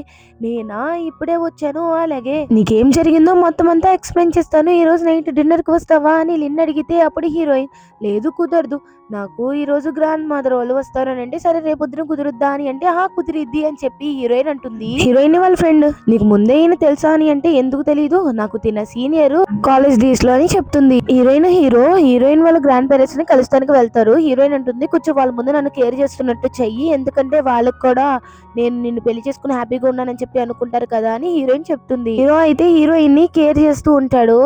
నేనా ఇప్పుడే వచ్చాను, అలాగే నీకేం జరిగిందో మొత్తం అంతా ఎక్స్ప్లెయిన్ చేస్తాను, ఈ రోజు నైట్ డిన్నర్ కి వస్తావా అని లిన్ అడిగితే అప్పుడు హీరోయిన్ లేదు కుదరదు, నాకు ఈ రోజు గ్రాండ్ మదర్ వాళ్ళు వస్తారు అని అంటే సరే రేపొద్దున కుదురుద్దా అని అంటే కుదిరిద్ది అని చెప్పి హీరోయిన్ అంటుంది. హీరోయిన్ వాళ్ళ ఫ్రెండ్ నీకు ముందే ఈయన తెలుసా అని అంటే ఎందుకు తెలీదు, నాకు తిన సీనియర్ కాలేజ్ డేస్ లో అని చెప్తుంది. హీరోయిన్ వాళ్ళ గ్రాండ్ పేరెంట్స్ ని కలుస్తానికి వెళ్తారు. హీరోయిన్ అంటుంది కొంచెం వాళ్ళ ముందు నన్ను కేర్ చేస్తున్నట్టు చెయ్యి, ఎందుకంటే వాళ్ళకి కూడా నేను నిన్ను పెళ్లి చేసుకుని హ్యాపీగా ఉన్నానని చెప్పి అనుకుంటారు కదా అని హీరోయిన్ చెప్తుంది. హీరో అయితే హీరోయిన్ ని కేర్ చేస్తూ ఉంటాడు.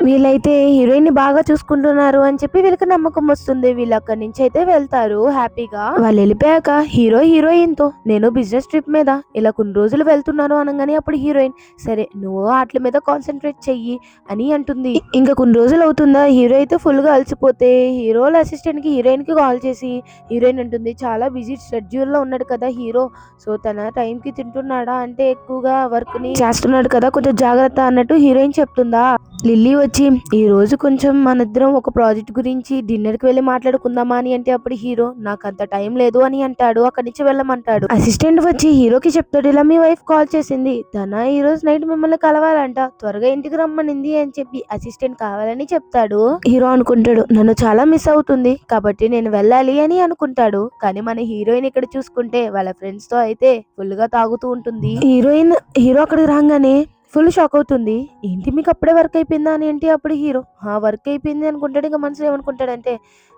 వీళ్ళైతే హీరోయిన్ ని బాగా చూసుకుంటున్నారు అని చెప్పి వీళ్ళకి నమ్మకం వస్తుంది. వీళ్ళు అక్కడి నుంచి అయితే వెళ్తారు హ్యాపీగా. వాళ్ళు వెళ్ళిపోయాక హీరోయిన్ తో నేను బిజినెస్ ట్రిప్ మీద ఇలా కొన్ని రోజులు వెళ్తున్నాను అనగానే అప్పుడు హీరోయిన్ సరే నువ్వు వాటి మీద కాన్సన్ట్రేట్ చెయ్యి అని అంటుంది. ఇంకా కొన్ని రోజులు అవుతుందా హీరో అయితే ఫుల్ గా అలసిపోతే హీరోల అసిస్టెంట్ కి హీరోయిన్ కి కాల్ చేసి హీరోయిన్ అంటుంది చాలా బిజీ షెడ్యూల్ లో ఉన్నాడు కదా హీరో, సో తన టైం కి తింటున్నాడా అంటే ఎక్కువగా వర్క్ ని చేస్తున్నాడు కదా, కొంచెం జాగ్రత్త అన్నట్టు హీరోయిన్ చెప్తుందా. లిల్లీ వచ్చి ఈ రోజు కొంచెం మన ఇద్దరం ఒక ప్రాజెక్ట్ గురించి డిన్నర్ కి వెళ్ళి మాట్లాడుకుందామా అని అంటే అప్పుడు హీరో నాకు అంత టైం లేదు అని అంటాడు. అక్కడి నుంచి వెళ్ళమంటాడు. అసిస్టెంట్ వచ్చి హీరోకి చెప్తాడు, ఇలా మీ వైఫ్ కాల్ చేసింది, తన ఈ రోజు నైట్ మిమ్మల్ని కలవాలంట, త్వరగా ఇంటికి రమ్మనింది అని చెప్పి అసిస్టెంట్ కావాలని చెప్తాడు. హీరో అనుకుంటాడు నన్ను చాలా మిస్ అవుతుంది కాబట్టి నేను వెళ్ళాలి అని అనుకుంటాడు. కానీ మన హీరోయిన్ ఇక్కడ చూసుకుంటే వాళ్ళ ఫ్రెండ్స్ తో అయితే ఫుల్ గా తాగుతూ ఉంటుంది. హీరో అక్కడికి రాగానే ఫుల్ షాక్ అవుతుంది. ఏంటి మీకు అప్పుడే వర్క్ అయిపోయిందా అని అంటే అప్పుడు హీరో వర్క్ అయిపోయింది అనుకుంటాడు. ఇంకా మనసులో ఏమనుకుంటాడంటే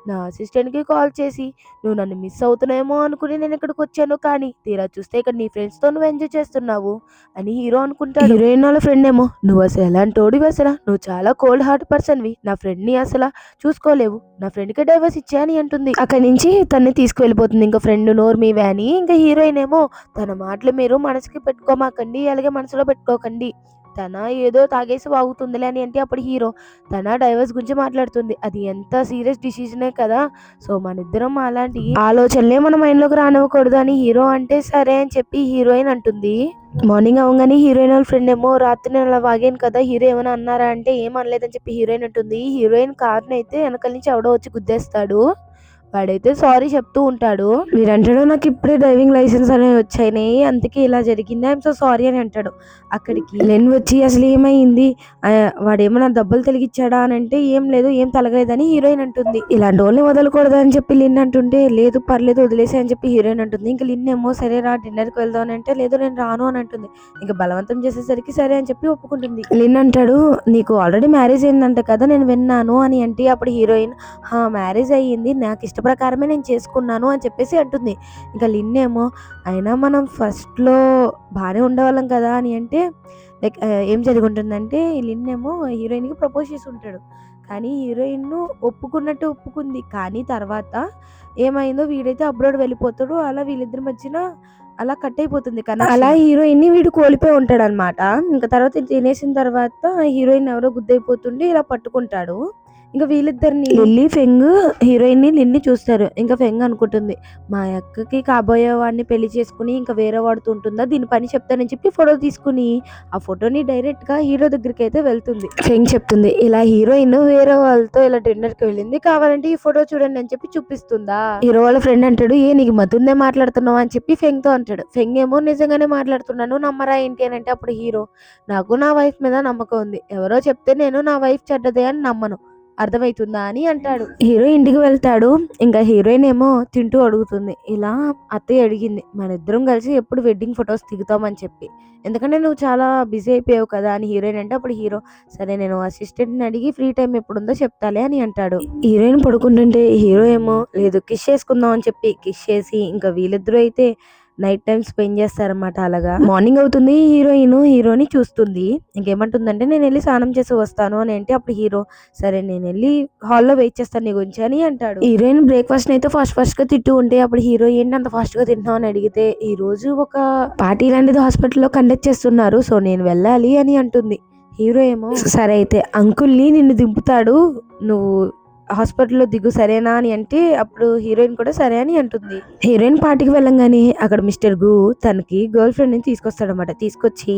నా అసిస్టెంట్ కి కాల్ చేసి నువ్వు నన్ను మిస్ అవుతున్నాయేమో అనుకుని నేను ఇక్కడికి వచ్చాను, కానీ తీరా చూస్తే ఇక్కడ నీ ఫ్రెండ్స్ తో నువ్వు ఎంజాయ్ చేస్తున్నావు అని హీరో అనుకుంటాడు. హీరోయిన్ వాళ్ళ ఫ్రెండ్ ఏమో నువ్వు అసలు ఎలాంటోడివి, అసలు నువ్వు చాలా కోల్డ్ హార్ట్ పర్సన్వి, నా ఫ్రెండ్ ని అసలు చూసుకోలేవు, నా ఫ్రెండ్ కి డైవర్స్ ఇచ్చా అని అంటుంది. అక్కడి నుంచి తన్ని తీసుకువెళ్ళిపోతుంది. ఇంకా ఫ్రెండ్ నోరు మీవే అని. ఇంకా హీరోయిన్ ఏమో తన మాటలు మీరు మనసుకి పెట్టుకోమాకండి, అలాగే మనసులో పెట్టుకోకండి, తన ఏదో తాగేసి వాగుతుందిలే అని అంటే అప్పుడు హీరో తన డైవర్స్ గురించి మాట్లాడుతుంది. అది ఎంత సీరియస్ డిసిజనే కదా, సో మన ఇద్దరం అలాంటి ఆలోచనలే మన మైండ్ లోకి రానివ్వకూడదు అని హీరో అంటే సరే అని చెప్పి హీరోయిన్ అంటుంది. మార్నింగ్ అవగానే హీరోయిన్ వాళ్ళ ఫ్రెండ్ ఏమో రాత్రి నేను అలా వాగాను కదా, హీరో ఏమైనా అన్నారా అంటే ఏం అనలేదని చెప్పి హీరోయిన్ అంటుంది. హీరోయిన్ కార్ని అయితే వెనకాల నుంచి ఎవడో వచ్చి గుద్దేస్తాడు. వాడైతే సారీ చెప్తూ ఉంటాడు. మీరంటాడు నాకు ఇప్పుడే డ్రైవింగ్ లైసెన్స్ అనేవి వచ్చాయి, అందుకే ఇలా జరిగింది, ఐఎమ్ సో సారీ అని అంటాడు. అక్కడికి లెన్ వచ్చి అసలు ఏమైంది, వాడేమన్నా దెబ్బలు తలిగిచ్చాడా అని అంటే ఏం లేదు, ఏం తలగలేదని హీరోయిన్ అంటుంది. ఇలాంటి వాళ్ళని వదలకూడదు అని చెప్పి లిన్ అంటుంటే లేదు పర్లేదు వదిలేసి అని చెప్పి హీరోయిన్ అంటుంది. ఇంకా లిన్ ఏమో సరే రా డిన్నర్కి వెళ్దాం అని అంటే లేదు నేను రాను అని అంటుంది. ఇంకా బలవంతం చేసేసరికి సరే అని చెప్పి ఒప్పుకుంటుంది. లిన్ అంటాడు నీకు ఆల్రెడీ మ్యారేజ్ అయిందంట కదా, నేను విన్నాను అని అంటే అప్పుడు హీరోయిన్ మ్యారేజ్ అయ్యింది, నాకు ఇష్ట ప్రకారమే నేను చేసుకున్నాను అని చెప్పేసి అంటుంది. ఇంకా లిన్ ఏమో అయినా మనం ఫస్ట్లో బాగానే ఉండేవాళ్ళం కదా అని అంటే లైక్ ఏం జరిగి ఉంటుందంటే లిన్ ఏమో హీరోయిన్కి ప్రపోజ్ చేసి ఉంటాడు. కానీ హీరోయిన్ ఒప్పుకున్నట్టు ఒప్పుకుంది, కానీ తర్వాత ఏమైందో వీడైతే అబ్రాడ్ వెళ్ళిపోతాడు, అలా వీళ్ళిద్దరి మధ్యన అలా కట్ అయిపోతుంది కదా, అలా హీరోయిన్ ని వీడు కోల్పోయి ఉంటాడు అనమాట. ఇంకా తర్వాత తినేసిన తర్వాత హీరోయిన్ ఎవరో గుద్దైపోతుండే ఇలా పట్టుకుంటాడు. ఇంకా వీళ్ళిద్దరిని లిల్లీ ఫెంగ్ హీరోయిన్ ని లిన్ని చూస్తారు. ఇంకా ఫెంగ్ అనుకుంటుంది మా అక్కకి కాబోయే వాడిని పెళ్లి చేసుకుని ఇంకా వేరే వాడుతూ ఉంటుందా, దీని పని చెప్తానని చెప్పి ఫోటో తీసుకుని ఆ ఫోటోని డైరెక్ట్ గా హీరో దగ్గరికి అయితే వెళ్తుంది. ఫెంగ్ చెప్తుంది ఇలా హీరోయిన్ వేరే వాళ్ళతో ఇలా డిన్నర్ కి వెళ్ళింది, కావాలంటే ఈ ఫోటో చూడండి అని చెప్పి చూపిస్తుందా. హీరో వాళ్ళ ఫ్రెండ్ అంటాడు నీకు మతుందే మాట్లాడుతున్నావు అని చెప్పి ఫెంగ్ తో అంటాడు. ఫెంగ్ ఏమో నిజంగానే మాట్లాడుతున్నాను నమ్మరా ఏంటి అని అంటే అప్పుడు హీరో నాకు నా వైఫ్ మీద నమ్మకం ఉంది, ఎవరో చెప్తే నేను నా వైఫ్ చెడ్డదే అని నమ్మను, అర్థమవుతుందా అని అంటాడు. హీరో ఇంటికి వెళ్తాడు. ఇంకా హీరోయిన్ ఏమో తింటూ అడుగుతుంది ఇలా అత్తయ్య అడిగింది మన ఇద్దరం కలిసి ఎప్పుడు వెడ్డింగ్ ఫొటోస్ దిగుతామని చెప్పి, ఎందుకంటే నువ్వు చాలా బిజీ అయిపోయావు కదా అని హీరోయిన్ అంటే అప్పుడు హీరో సరే నేను అసిస్టెంట్ని అడిగి ఫ్రీ టైం ఎప్పుడుందో చెప్తాలే అని అంటాడు. హీరోయిన్ పడుకుంటుంటే హీరో ఏమో లేదు కిస్ చేసుకుందాం అని చెప్పి కిస్ చేసి ఇంకా వీళ్ళిద్దరూ అయితే నైట్ టైం స్పెండ్ చేస్తారన్నమాట. అలాగా మార్నింగ్ అవుతుంది, హీరోని చూస్తుంది. ఇంకేమంటుందంటే నేను వెళ్ళి స్నానం చేసి వస్తాను అని అంటే అప్పుడు హీరో సరే నేను వెళ్ళి హాల్లో వెయిట్ చేస్తాను నీ గురించి అని అంటాడు. హీరోయిన్ బ్రేక్ఫాస్ట్ అయితే ఫాస్ట్ గా తింటూ ఉంటే అప్పుడు హీరో ఏంటి అంత ఫాస్ట్ గా తింటున్నావు అని అడిగితే ఈ రోజు ఒక పార్టీ లాంటిది హాస్పిటల్లో కండక్ట్ చేస్తున్నారు, సో నేను వెళ్ళాలి అని అంటుంది. హీరో ఏమో సరే అయితే అంకుల్ని నిన్ను దింపుతాడు, నువ్వు హాస్పిటల్లో దిగు సరేనా అని అంటే అప్పుడు హీరోయిన్ కూడా సరే అని అంటుంది. హీరోయిన్ పార్టీకి వెళ్ళంగానే అక్కడ మిస్టర్ గు తనకి గర్ల్ ఫ్రెండ్ ని తీసుకొస్తాడనమాట. తీసుకొచ్చి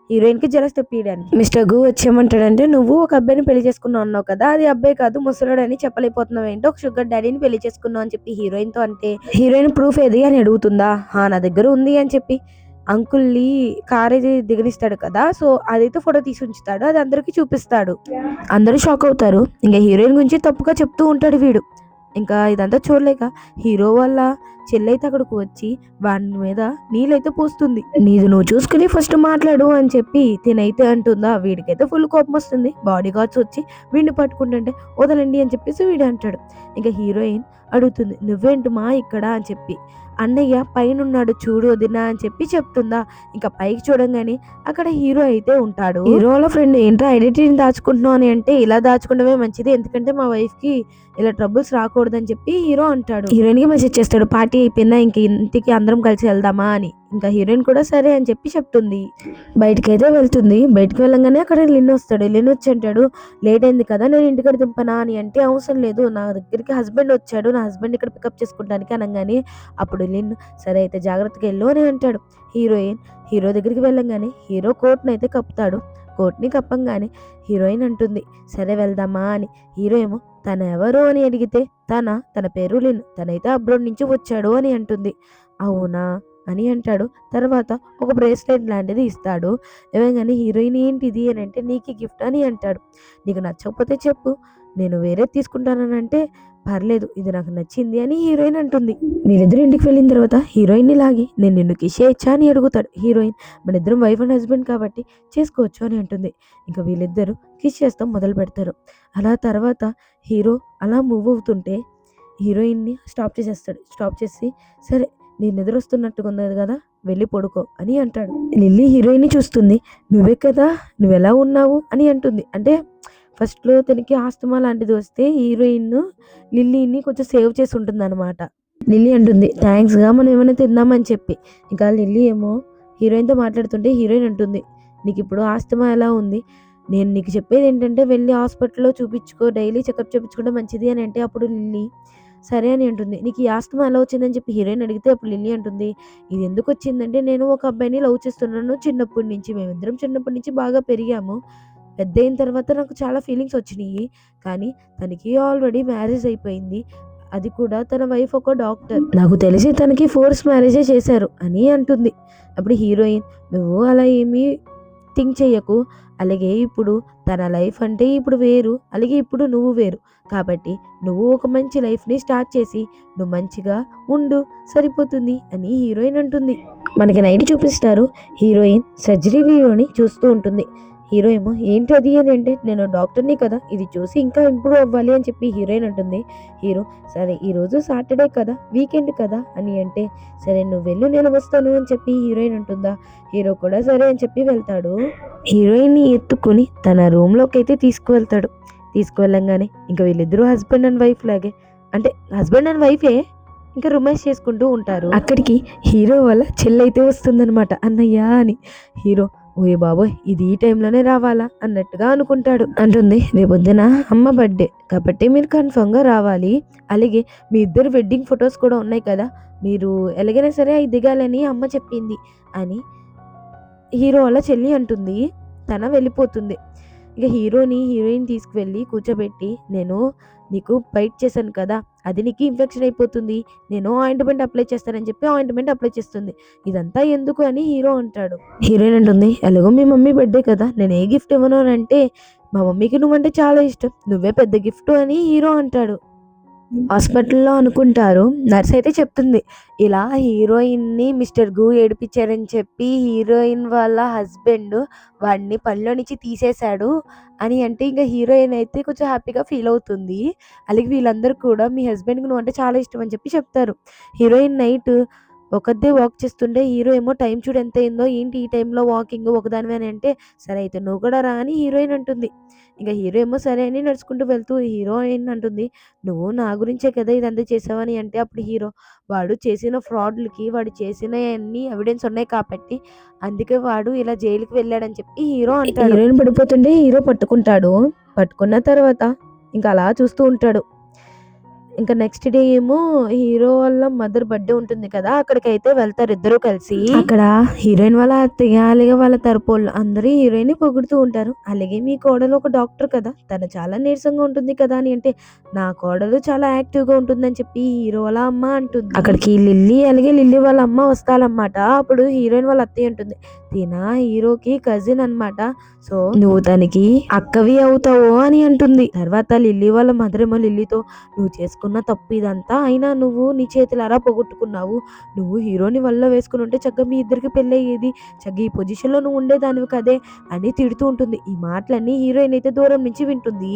హీరోయిన్ కి జలస్ తెప్పియడానికి మిస్టర్ గు వచ్చేయమంటాడంటే నువ్వు ఒక అబ్బాయిని పెళ్లి చేసుకున్నావు అన్నావు కదా, అది అబ్బాయి కాదు ముసలాడు అని చెప్పలేకపోతున్నావు ఏంటో, ఒక షుగర్ డాడీని పెళ్లి చేసుకున్నావు అని చెప్పి హీరోయిన్ తో అంటే హీరోయిన్ ప్రూఫ్ ఏది అని అడుగుతుందా. నా దగ్గర ఉంది అని చెప్పి అంకుల్ని కార్ అయితే దిగనిస్తాడు కదా, సో అదైతే ఫోటో తీసి ఉంచుతాడు, అది అందరికి చూపిస్తాడు. అందరూ షాక్ అవుతారు. ఇంకా హీరోయిన్ గురించి తప్పుగా చెప్తూ ఉంటాడు వీడు. ఇంకా ఇదంతా చూడలేక హీరో వల్ల చెల్లైతే అక్కడికి వచ్చి వాడి మీద నీళ్ళైతే పోస్తుంది. నీది నువ్వు చూసుకుని ఫస్ట్ మాట్లాడు అని చెప్పి తినైతే అంటుందా. వీడికైతే ఫుల్ కోపం వస్తుంది. బాడీ గార్డ్స్ వచ్చి వీడిని పట్టుకుంటుంటే వదలండి అని చెప్పేసి వీడు అంటాడు. ఇంకా హీరోయిన్ అడుగుతుంది నువ్వేంటుమా ఇక్కడ అని చెప్పి, అన్నయ్య పైన ఉన్నాడు చూడు వదినా అని చెప్పి చెప్తుందా. ఇంకా పైకి చూడంగానే అక్కడ హీరో అయితే ఉంటాడు. హీరో వాళ్ళ ఫ్రెండ్ ఏంట్రా ఐడెంటిటీని దాచుకుంటున్నావు అని అంటే ఇలా దాచుకుంటమే మంచిది, ఎందుకంటే మా వైఫ్ కి ఇలా ట్రబుల్స్ రాకూడదని చెప్పి హీరో అంటాడు. హీరోయిన్ కి మెసేజ్ చేస్తాడు పార్టీ అయిపోయిందా ఇంక ఇంటికి అందరం కలిసి వెళ్దామా అని. ఇంకా హీరోయిన్ కూడా సరే అని చెప్పి చెప్తుంది. బయటకైతే వెళ్తుంది. బయటకు వెళ్ళంగానే అక్కడ లిన్ వస్తాడు. లిన్ వచ్చి అంటాడు, లేట్ అయింది కదా, నేను ఇంటికి దింపనా అని అంటే, అవసరం లేదు, నా దగ్గరికి హస్బెండ్ వచ్చాడు, నా హస్బెండ్ ఇక్కడ పికప్ చేసుకుంటానికి అనగానే అప్పుడు లిన్ సరే అయితే జాగ్రత్తగా వెళ్ళు అని అంటాడు. హీరో దగ్గరికి వెళ్ళంగానే హీరో కోట్ని అయితే కప్పుతాడు. కోట్ని కప్పంగానే హీరోయిన్ అంటుంది, సరే వెళ్దామా అని. హీరో ఏమో తన ఎవరు అని అడిగితే తన పేరు లిన్, తనైతే అబ్రాడ్ నుంచి వచ్చాడు అని అంటుంది. అవునా అని అంటాడు. తర్వాత ఒక బ్రేస్లెట్ లాంటిది ఇస్తాడు. ఇవ్వగానే హీరోయిన్ ఏంటిది అని అంటే, నీకు గిఫ్ట్ అని అంటాడు. నీకు నచ్చకపోతే చెప్పు, నేను వేరే తీసుకుంటానని అంటే, పర్లేదు ఇది నాకు నచ్చింది అని హీరోయిన్ అంటుంది. వీళ్ళిద్దరు ఇంటికి వెళ్ళిన తర్వాత హీరోయిన్ని లాగి నేను నిన్ను కిస్ చేయొచ్చా అని అడుగుతాడు. హీరోయిన్ మన ఇద్దరం వైఫ్ అండ్ హస్బెండ్ కాబట్టి చేసుకోవచ్చు అని అంటుంది. ఇంకా వీళ్ళిద్దరూ కిస్ చేస్తాం మొదలు పెడతారు. అలా తర్వాత హీరో అలా మూవ్ అవుతుంటే హీరోయిన్ని స్టాప్ చేసేస్తాడు. స్టాప్ చేసి సరే నీ నిద్ర వస్తున్నట్టుగా ఉన్నది కదా, వెళ్ళి పడుకో అని అంటాడు. లిల్లీ హీరోయిన్ని చూస్తుంది. నువ్వే కదా, నువ్వెలా ఉన్నావు అని అంటుంది. అంటే ఫస్ట్లో తనకి ఆస్తమా లాంటిది వస్తే హీరోయిన్ లిల్లీని కొంచెం సేవ్ చేసి ఉంటుంది అనమాట. లిల్లీ అంటుంది థ్యాంక్స్గా మనం ఏమైనా తిందామని చెప్పి. ఇంకా లిల్లీ ఏమో హీరోయిన్తో మాట్లాడుతుంటే హీరోయిన్ అంటుంది, నీకు ఇప్పుడు ఆస్తమా ఎలా ఉంది, నేను నీకు చెప్పేది ఏంటంటే వెళ్ళి హాస్పిటల్లో చూపించుకో, డైలీ చెకప్ చేయించుకుంటే మంచిది అని అంటే అప్పుడు లిల్లీ సరే అని అంటుంది. నీకు ఈ ఆస్తమా ఎలా వచ్చిందని చెప్పి హీరోయిన్ అడిగితే అప్పుడు లిల్లీ అంటుంది, ఇది ఎందుకు వచ్చిందంటే నేను ఒక అబ్బాయిని లవ్ చేస్తున్నాను చిన్నప్పటి నుంచి, మేమిద్దరం చిన్నప్పటి నుంచి బాగా పెరిగాము, పెద్ద అయిన తర్వాత నాకు చాలా ఫీలింగ్స్ వచ్చినాయి, కానీ తనకి ఆల్రెడీ మ్యారేజ్ అయిపోయింది, అది కూడా తన వైఫ్ ఒక డాక్టర్, నాకు తెలిసి తనకి ఫోర్స్ మ్యారేజే చేశారు అని అంటుంది. అప్పుడు హీరోయిన్ నువ్వు అలా ఏమీ థింక్ చెయ్యకు, అలాగే ఇప్పుడు తన లైఫ్ అంటే ఇప్పుడు వేరు, అలాగే ఇప్పుడు నువ్వు వేరు, కాబట్టి నువ్వు ఒక మంచి లైఫ్ని స్టార్ట్ చేసి నువ్వు మంచిగా ఉండు సరిపోతుంది అని హీరోయిన్ అంటుంది. మనకి నైట్ చూపిస్తారు. హీరోయిన్ సర్జరీ వీడియోని చూస్తూ ఉంటుంది. హీరో ఏమో ఏంటి అది అని అంటే, నేను డాక్టర్ని కదా, ఇది చూసి ఇంకా ఇంప్రూవ్ అవ్వాలి అని చెప్పి హీరోయిన్ అంటుంది. హీరో సరే ఈరోజు సాటర్డే కదా, వీకెండ్ కదా అని అంటే, సరే నువ్వు వెళ్ళు నేను వస్తాను అని చెప్పి హీరోయిన్ అంటుందా. హీరో కూడా సరే అని చెప్పి వెళ్తాడు. హీరోయిన్ని ఎత్తుకుని తన రూమ్లోకి అయితే తీసుకువెళ్తాడు. తీసుకువెళ్ళంగానే ఇంకా వీళ్ళిద్దరూ హస్బెండ్ అండ్ వైఫ్ లాగే, అంటే హస్బెండ్ అండ్ వైఫే, ఇంకా రొమాన్స్ చేసుకుంటూ ఉంటారు. అక్కడికి హీరో వాళ్ళ చెల్లైతే వస్తుందనమాట, అన్నయ్య అని. హీరో ఓయే బాబోయ్ ఇది ఈ టైంలోనే రావాలా అన్నట్టుగా అనుకుంటాడు. అంటుంది రేపొద్దున అమ్మ బర్త్డే కాబట్టి మీరు కన్ఫర్మ్గా రావాలి, అలాగే మీ ఇద్దరు వెడ్డింగ్ ఫొటోస్ కూడా ఉన్నాయి కదా, మీరు ఎలాగైనా సరే అవి దిగాలని అమ్మ చెప్పింది అని హీరో వాళ్ళ చెల్లి అంటుంది. తన వెళ్ళిపోతుంది. ఇక హీరోయిన్ తీసుకువెళ్ళి కూర్చోబెట్టి, నేను నీకు బైట్ చేశాను కదా, అది నీకు ఇన్ఫెక్షన్ అయిపోతుంది, నేను ఆయింట్మెంట్ అప్లై చేస్తానని చెప్పి ఆయింట్మెంట్ అప్లై చేస్తుంది. ఇదంతా ఎందుకు అని హీరో అంటాడు. హీరోయిన్ అంటుంది ఎలాగో మీ మమ్మీ బర్త్డే కదా, నేను ఏ గిఫ్ట్ ఇవ్వను అని అంటే, మా మమ్మీకి నువ్వంటే చాలా ఇష్టం, నువ్వే పెద్ద గిఫ్ట్ అని హీరో అంటాడు. హాస్పిటల్లో అనుకుంటారు. నర్స్ అయితే చెప్తుంది ఇలా హీరోయిన్ని మిస్టర్ గు ఏడిపించారని చెప్పి హీరోయిన్ వాళ్ళ హస్బెండ్ వాడిని పనిలో నుంచి తీసేశాడు అని అంటే, ఇంకా హీరోయిన్ అయితే కొంచెం హ్యాపీగా ఫీల్ అవుతుంది. అలాగే వీళ్ళందరూ కూడా మీ హస్బెండ్కి నువ్వు అంటే చాలా ఇష్టం అని చెప్పి చెప్తారు. హీరోయిన్ నైట్ ఒకదే వాక్ చేస్తుంటే హీరో ఏమో టైం చూడు ఎంత అయిందో, ఏంటి ఈ టైంలో వాకింగ్ ఒకదానివే అని అంటే, సరే అయితే నువ్వు కూడా రా అని హీరోయిన్ అంటుంది. ఇంకా హీరో ఏమో సరే అని నడుచుకుంటూ వెళ్తూ హీరోయిన్ అంటుంది నువ్వు నా గురించే కదా ఇదంతా చేసావని అంటే, అప్పుడు హీరో వాడు చేసిన ఫ్రాడ్లకి వాడు చేసిన అన్ని ఎవిడెన్స్ ఉన్నాయి కాబట్టి అందుకే వాడు ఇలా జైలుకి వెళ్ళాడని చెప్పి హీరో అంటాడు. హీరోయిన్ పడిపోతుంటే హీరో పట్టుకుంటాడు. పట్టుకున్న తర్వాత ఇంకా అలా చూస్తూ ఉంటాడు. ఇంకా నెక్స్ట్ డే ఏమో హీరో వాళ్ళ మదర్ బర్త్డే ఉంటుంది కదా, అక్కడికైతే వెళ్తారు ఇద్దరు కలిసి. అక్కడ హీరోయిన్ వాళ్ళ అత్తయ్య అలాగే వాళ్ళ తరపోళ్ళు అందరూ హీరోయిన్ ని పొగుడుతూ ఉంటారు. అలాగే మీ కోడలు ఒక డాక్టర్ కదా, తను చాలా నీరసంగా ఉంటుంది కదా అని అంటే, నా కోడలు చాలా యాక్టివ్ గా ఉంటుందని చెప్పి హీరో వాళ్ళ అమ్మ అంటుంది. అక్కడికి లిల్లీ అలాగే లిల్లీ వాళ్ళ అమ్మ వస్తారన్నమాట. అప్పుడు హీరోయిన్ వాళ్ళ అత్తయ్య ఉంటుంది తిన హీరోకి కజిన్ అన్నమాట, సో నువ్వు తనకి అక్కవి అవుతావు అని అంటుంది. తర్వాత లిల్లీ వాళ్ళ మదర్ ఏమో లిల్లీతో నువ్వు చేసుకున్న తప్పు ఇదంతా, అయినా నువ్వు నీ చేతులారా పోగొట్టుకున్నావు, నువ్వు హీరోని వల్ల వేసుకుని ఉంటే చక్కగా మీ ఇద్దరికి పెళ్ళి అయ్యేది, చక్కగా ఈ పొజిషన్లో నువ్వు ఉండేదానివి కదే అని తిడుతూ ఉంటుంది. ఈ మాటలన్నీ హీరోయిన్ అయితే దూరం నుంచి వింటుంది.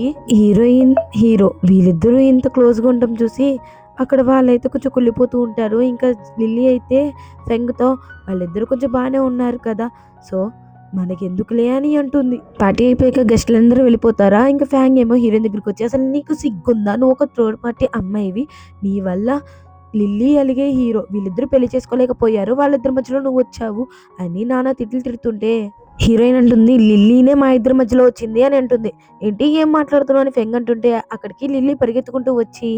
హీరో వీళ్ళిద్దరూ ఇంత క్లోజ్గా ఉండటం చూసి అక్కడ వాళ్ళైతే కొంచెం కుళ్ళిపోతూ ఉంటారు. ఇంకా లిల్లీ అయితే ఫెంగ్తో వాళ్ళిద్దరూ కొంచెం బాగానే ఉన్నారు కదా, సో మనకెందుకులే అని అంటుంది. పార్టీ అయిపోయాక గెస్టులందరూ వెళ్ళిపోతారా. ఇంకా ఫ్యాంగ్ ఏమో హీరోయిన్ దగ్గరికి వచ్చి, అసలు నీకు సిగ్గుందా, నువ్వు ఒక థర్డ్ పార్టీ అమ్మాయివి, నీ వల్ల లిల్లీ అలాగే హీరో వీళ్ళిద్దరు పెళ్లి చేసుకోలేకపోయారు, వాళ్ళిద్దరి మధ్యలో నువ్వు వచ్చావు అని నాన్న తిట్లు తిడుతుంటే హీరోయిన్ అంటుంది లిల్లీనే మా ఇద్దరి మధ్యలో వచ్చింది అని అంటుంది. ఏంటి ఏం మాట్లాడుతున్నావు అని ఫెంగ్ అంటుంటే అక్కడికి లిల్లీ పరిగెత్తుకుంటూ వచ్చి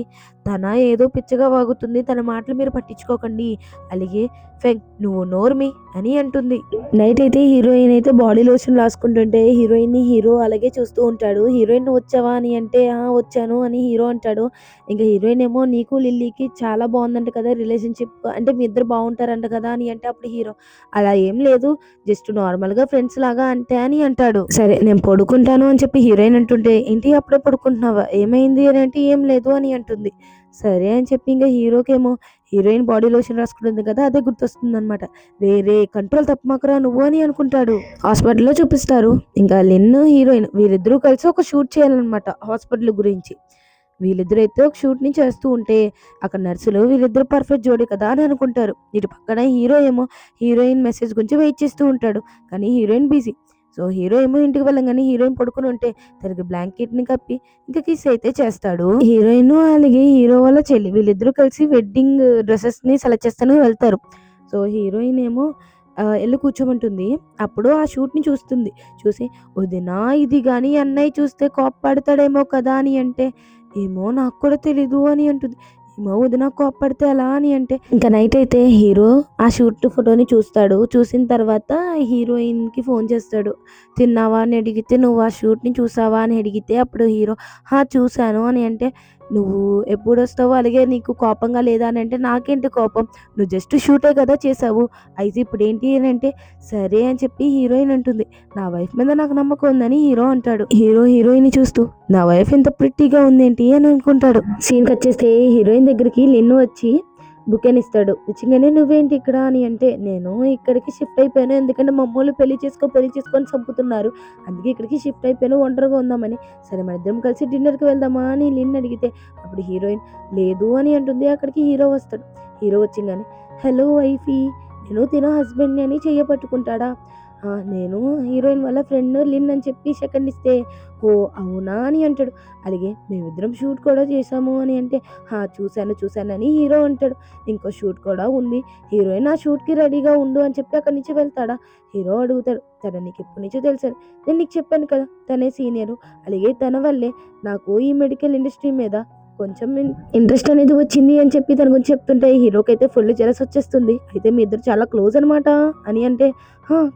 తన ఏదో పిచ్చగా వాగుతుంది, తన మాటలు మీరు పట్టించుకోకండి, అలాగే ఫెంగ్ నువ్వు నోర్మి అని అంటుంది. నైట్ అయితే హీరోయిన్ అయితే బాడీ లోషన్ రాసుకుంటుంటే హీరోయిన్ ని హీరో అలాగే చూస్తూ ఉంటాడు. హీరోయిన్ వచ్చావా అని అంటే వచ్చాను అని హీరో అంటాడు. ఇంకా హీరోయిన్ ఏమో నీకు లిల్లీకి చాలా బాగుందంట కదా రిలేషన్షిప్, అంటే మీ ఇద్దరు బాగుంటారంట కదా అని అంటే అప్పుడు హీరో అలా ఏం లేదు, జస్ట్ నార్మల్ గా ఫ్రెండ్స్ లాగా అంతే అని అంటాడు. సరే నేను పడుకుంటాను అని చెప్పి హీరోయిన్ అంటుంటే ఏంటి అప్పుడే పడుకుంటున్నావా, ఏమైంది అని అంటే ఏం లేదు అని అంటుంది. సరే అని చెప్పి ఇంకా హీరోకేమో హీరోయిన్ బాడీ లోషన్ రాసుకుంటుంది కదా అదే గుర్తొస్తుంది అనమాట. రే కంట్రోల్ తప్పమాకరా నువ్వు అని అనుకుంటాడు. హాస్పిటల్లో చూపిస్తారు. ఇంకా లిన్ హీరోయిన్ వీళ్ళిద్దరూ కలిసి ఒక షూట్ చేయాలన్నమాట హాస్పిటల్ గురించి. వీళ్ళిద్దరైతే ఒక షూట్ ని చేస్తూ ఉంటే అక్కడ నర్సులు వీళ్ళిద్దరు పర్ఫెక్ట్ జోడీ కదా అని అనుకుంటారు. ఇటు పక్కన హీరో ఏమో హీరోయిన్ మెసేజ్ గురించి వెయిట్ చేస్తూ ఉంటాడు, కానీ హీరోయిన్ బిజీ. సో హీరో ఏమో ఇంటికి వెళ్ళగానే హీరోయిన్ పడుకుని ఉంటే తనకి బ్లాంకెట్ ని కప్పి ఇంకా కిస్ అయితే చేస్తాడు. హీరోయిన్ అలాగే హీరో వాళ్ళ చెల్లి వీళ్ళిద్దరూ కలిసి వెడ్డింగ్ డ్రెస్సెస్ ని సెలెక్ట్ చేస్తానికి వెళ్తారు. సో హీరోయిన్ ఏమో వెళ్ళి కూర్చోమంటుంది. అప్పుడు ఆ షూట్ ని చూస్తుంది. చూసి వదినా ఇది గాని అన్నయ్య చూస్తే కోప్పడతాడేమో కదా అని అంటే ఏమో నాకు కూడా తెలీదు అని అంటుంది. ఏమో వదిన కోప్పడితే ఎలా అని అంటే ఇంకా నైట్ అయితే హీరో ఆ షూట్ ఫోటోని చూస్తాడు. చూసిన తర్వాత హీరోయిన్ కి ఫోన్ చేస్తాడు. తిన్నావా అని అడిగితే నువ్వు ఆ షూట్ ని చూసావా అని అడిగితే అప్పుడు హీరో చూశాను అని అంటే నువ్వు ఎప్పుడు వస్తావో అలాగే నీకు కోపంగా లేదా అని అంటే నాకేంటి కోపం, నువ్వు జస్ట్ షూటే కదా చేసావు, అయితే ఇప్పుడు ఏంటి అని అంటే సరే అని చెప్పి హీరోయిన్ అంటుంది. నా వైఫ్ మీద నాకు నమ్మకం ఉందని హీరో అంటాడు. హీరో హీరోయిన్ చూస్తూ నా వైఫ్ ఎంత ప్రిట్టీగా ఉంది ఏంటి అని అనుకుంటాడు. సీన్ వచ్చేస్తే హీరోయిన్ దగ్గరికి లిన్ను వచ్చి బుకెన్ ఇస్తాడు. ఇచ్చిగానే నువ్వేంటి ఇక్కడ అని అంటే నేను ఇక్కడికి షిఫ్ట్ అయిపోయాను, ఎందుకంటే మమ్మల్ని పెళ్లి చేసుకొని చంపుతున్నారు, అందుకే ఇక్కడికి షిఫ్ట్ అయిపోయాను ఒంటరిగా ఉందామని. సరే మన ఇద్దరం కలిసి డిన్నర్కి వెళ్దామా అని లిన్ అడిగితే అప్పుడు హీరోయిన్ లేదు అని అంటుంది. అక్కడికి హీరో వస్తాడు. హీరో వచ్చిగానే హలో వైఫీ, నేను తిన హస్బెండ్ని అని చెయ్యపట్టుకుంటాడా. నేను హీరోయిన్ వాళ్ళ ఫ్రెండ్ లిన్ అని చెప్పి సెకండ్ ఇస్తే ఓ అవునా అని అంటాడు. అలాగే మేమిద్దరం షూట్ కూడా చేసాము అని అంటే చూశాను అని హీరో అంటాడు. ఇంకో షూట్ కూడా ఉంది, హీరోయిన్ ఆ షూట్కి రెడీగా ఉండు అని చెప్పి అక్కడి నుంచి వెళ్తాడా. హీరో అడుగుతాడు తన నీకు ఎప్పటి నుంచో తెలుసు, నేను నీకు చెప్పాను కదా తనే సీనియరు, అలాగే తన వల్లే నాకు ఈ మెడికల్ ఇండస్ట్రీ మీద కొంచెం ఇంట్రెస్ట్ అనేది వచ్చింది అని చెప్పి తన గురించి చెప్తుంటే హీరోకి అయితే ఫుల్ జెలస్ వచ్చేస్తుంది. అయితే మీ ఇద్దరు చాలా క్లోజ్ అనమాట అని అంటే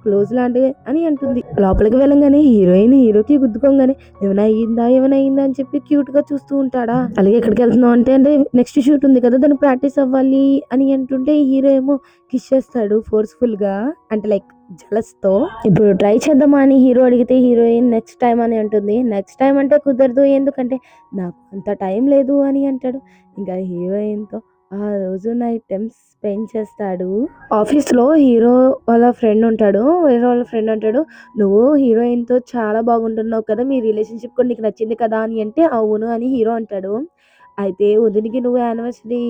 క్లోజ్ లాంటిదే అని అంటుంది. లోపలికి వెళ్ళంగానే హీరోయిన్ హీరోకి గుద్దుకోగానే ఏమైనా అయ్యిందా అని చెప్పి క్యూట్ గా చూస్తూ ఉంటాడా. అలాగే ఎక్కడికి వెళ్తున్నావు అంటే నెక్స్ట్ షూట్ ఉంది కదా దాన్ని ప్రాక్టీస్ అవ్వాలి అని అంటుంటే హీరో ఏమో కిస్ చేస్తాడు ఫోర్స్ఫుల్ గా, అంటే లైక్ జలస్ తో. ఇప్పుడు ట్రై చేద్దామా అని హీరో అడిగితే హీరోయిన్ నెక్స్ట్ టైం అని అంటుంది. నెక్స్ట్ టైం అంటే కుదరదు, ఎందుకంటే నాకు అంత టైం లేదు అని అంటాడు. ఇంకా హీరోయిన్ తో ఆ రోజు నైట్ టైం స్పెండ్ చేస్తాడు. ఆఫీస్ లో హీరో వాళ్ళ ఫ్రెండ్ ఉంటాడు. వేరే వాళ్ళ ఫ్రెండ్ అంటాడు నువ్వు హీరోయిన్ తో చాలా బాగుంటున్నావు కదా, మీ రిలేషన్షిప్ కూడా నీకు నచ్చింది కదా అని అంటే అవును అని హీరో అంటాడు. అయితే వదినికి నువ్వు యానివర్సరీ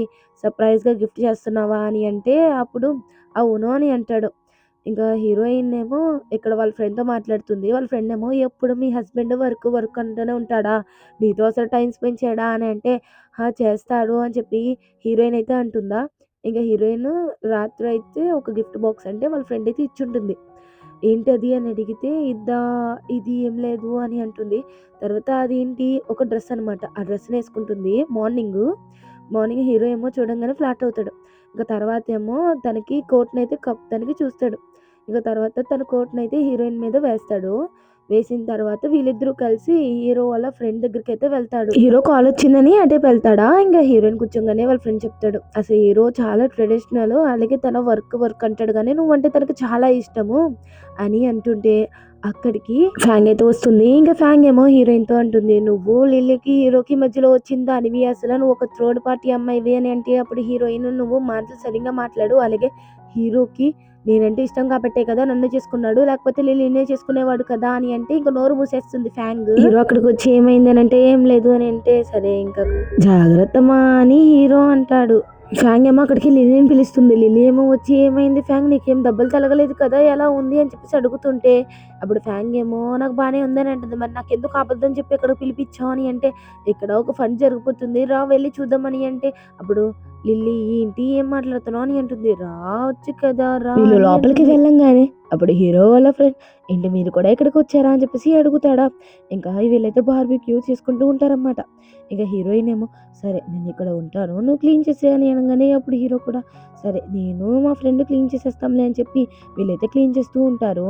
సర్ప్రైజ్ గా గిఫ్ట్ చేస్తున్నావా అని అంటే అప్పుడు అవును అని అంటాడు. ఇంకా హీరోయిన్ ఏమో ఇక్కడ వాళ్ళ ఫ్రెండ్ తో మాట్లాడుతుంది. వాళ్ళ ఫ్రెండ్ ఏమో ఎప్పుడు మీ హస్బెండ్ వర్క్ అంటూనే ఉంటాడా, నీతో అసలు టైం స్పెండ్ చేయడా అని అంటే చేస్తాడు అని చెప్పి హీరోయిన్ అయితే అంటుందా. ఇంకా హీరోయిన్ రాత్రి అయితే ఒక గిఫ్ట్ బాక్స్ అంటే వాళ్ళ ఫ్రెండ్ అయితే ఇచ్చుంటుంది. ఏంటది అని అడిగితే ఇది ఏం లేదు అని అంటుంది. తర్వాత అదేంటి ఒక డ్రెస్ అనమాట, ఆ డ్రెస్ని వేసుకుంటుంది. మార్నింగ్ హీరో ఏమో చూడంగానే ఫ్లాట్ అవుతాడు. ఇంకా తర్వాత ఏమో తనకి కోట్ని అయితే కప్పుతానికి చూస్తాడు. ఇంకా తర్వాత తన కోట్ని అయితే హీరోయిన్ మీద వేస్తాడు. వేసిన తర్వాత వీళ్ళిద్దరూ కలిసి హీరో వాళ్ళ ఫ్రెండ్ దగ్గరికి అయితే వెళ్తాడు. హీరో కాల్ వచ్చిందని అటే వెళ్తాడా. ఇంకా హీరోయిన్ కూర్చోగానే వాళ్ళ ఫ్రెండ్ చెప్తాడు అసలు హీరో చాలా ట్రెడిషనల్, అలాగే తన వర్క్ అంటాడు కానీ నువ్వంటే తనకు చాలా ఇష్టము అని అంటుంటే అక్కడికి ఫ్యాంగ్ అయితే వస్తుంది. ఇంకా ఫ్యాంగ్ ఏమో హీరోయిన్ తో అంటుంది నువ్వు లిల్లీకి హీరోకి మధ్యలో వచ్చింది దానివి, అసలు నువ్వు ఒక థర్డ్ పార్టీ అమ్మాయివి అని అంటే అప్పుడు హీరోయిన్ నువ్వు మాటలు సరిగ్గా మాట్లాడు, అలాగే హీరోకి నేనంటే ఇష్టం కాబట్టే కదా నన్ను చేసుకున్నాడు, లేకపోతే లిల్లీనే చేసుకునేవాడు కదా అని అంటే ఇంకా నోరు మూసేస్తుంది ఫ్యాంగ్. హీరో అక్కడికి వచ్చి ఏమైంది అని అంటే ఏం లేదు అని అంటే సరే ఇంకా జాగ్రత్తమా అని హీరో అంటాడు. ఫ్యాంగ్ ఏమో అక్కడికి లిల్లీని పిలుస్తుంది. లిల్లీ ఏమో వచ్చి ఏమైంది ఫ్యాంగ్, నీకేం దెబ్బలు తలగలేదు కదా, ఎలా ఉంది అని చెప్పేసి అడుగుతుంటే అప్పుడు ఫ్యాంగ్ ఏమో నాకు బానే ఉందని అంటుంది. మరి నాకు ఎందుకు అబద్ధం చెప్పి ఇక్కడ పిలిపించావు అని అంటే ఇక్కడ ఒక ఫండ్ జరిగిపోతుంది రా వెళ్ళి చూద్దామని అంటే అప్పుడు లిల్లీ ఏంటి ఏం మాట్లాడుతున్నావు అని అంటుంది. రావచ్చు కదా రా వీళ్ళు లోపలికి వెళ్ళంగానే అప్పుడు హీరో వాళ్ళ ఫ్రెండ్ ఏంటి మీరు కూడా ఇక్కడికి వచ్చారా అని చెప్పేసి అడుగుతాడా. ఇంకా వీళ్ళైతే బార్బిక్యూ చేసుకుంటూ ఉంటారన్నమాట. ఇంకా హీరోయిన్ ఏమో సరే నేను ఇక్కడ ఉంటాను నువ్వు క్లీన్ చేసే అని అనగానే అప్పుడు హీరో కూడా సరే నేను మా ఫ్రెండ్ క్లీన్ చేసేస్తాంలే అని చెప్పి వీళ్ళైతే క్లీన్ చేస్తూ ఉంటారు.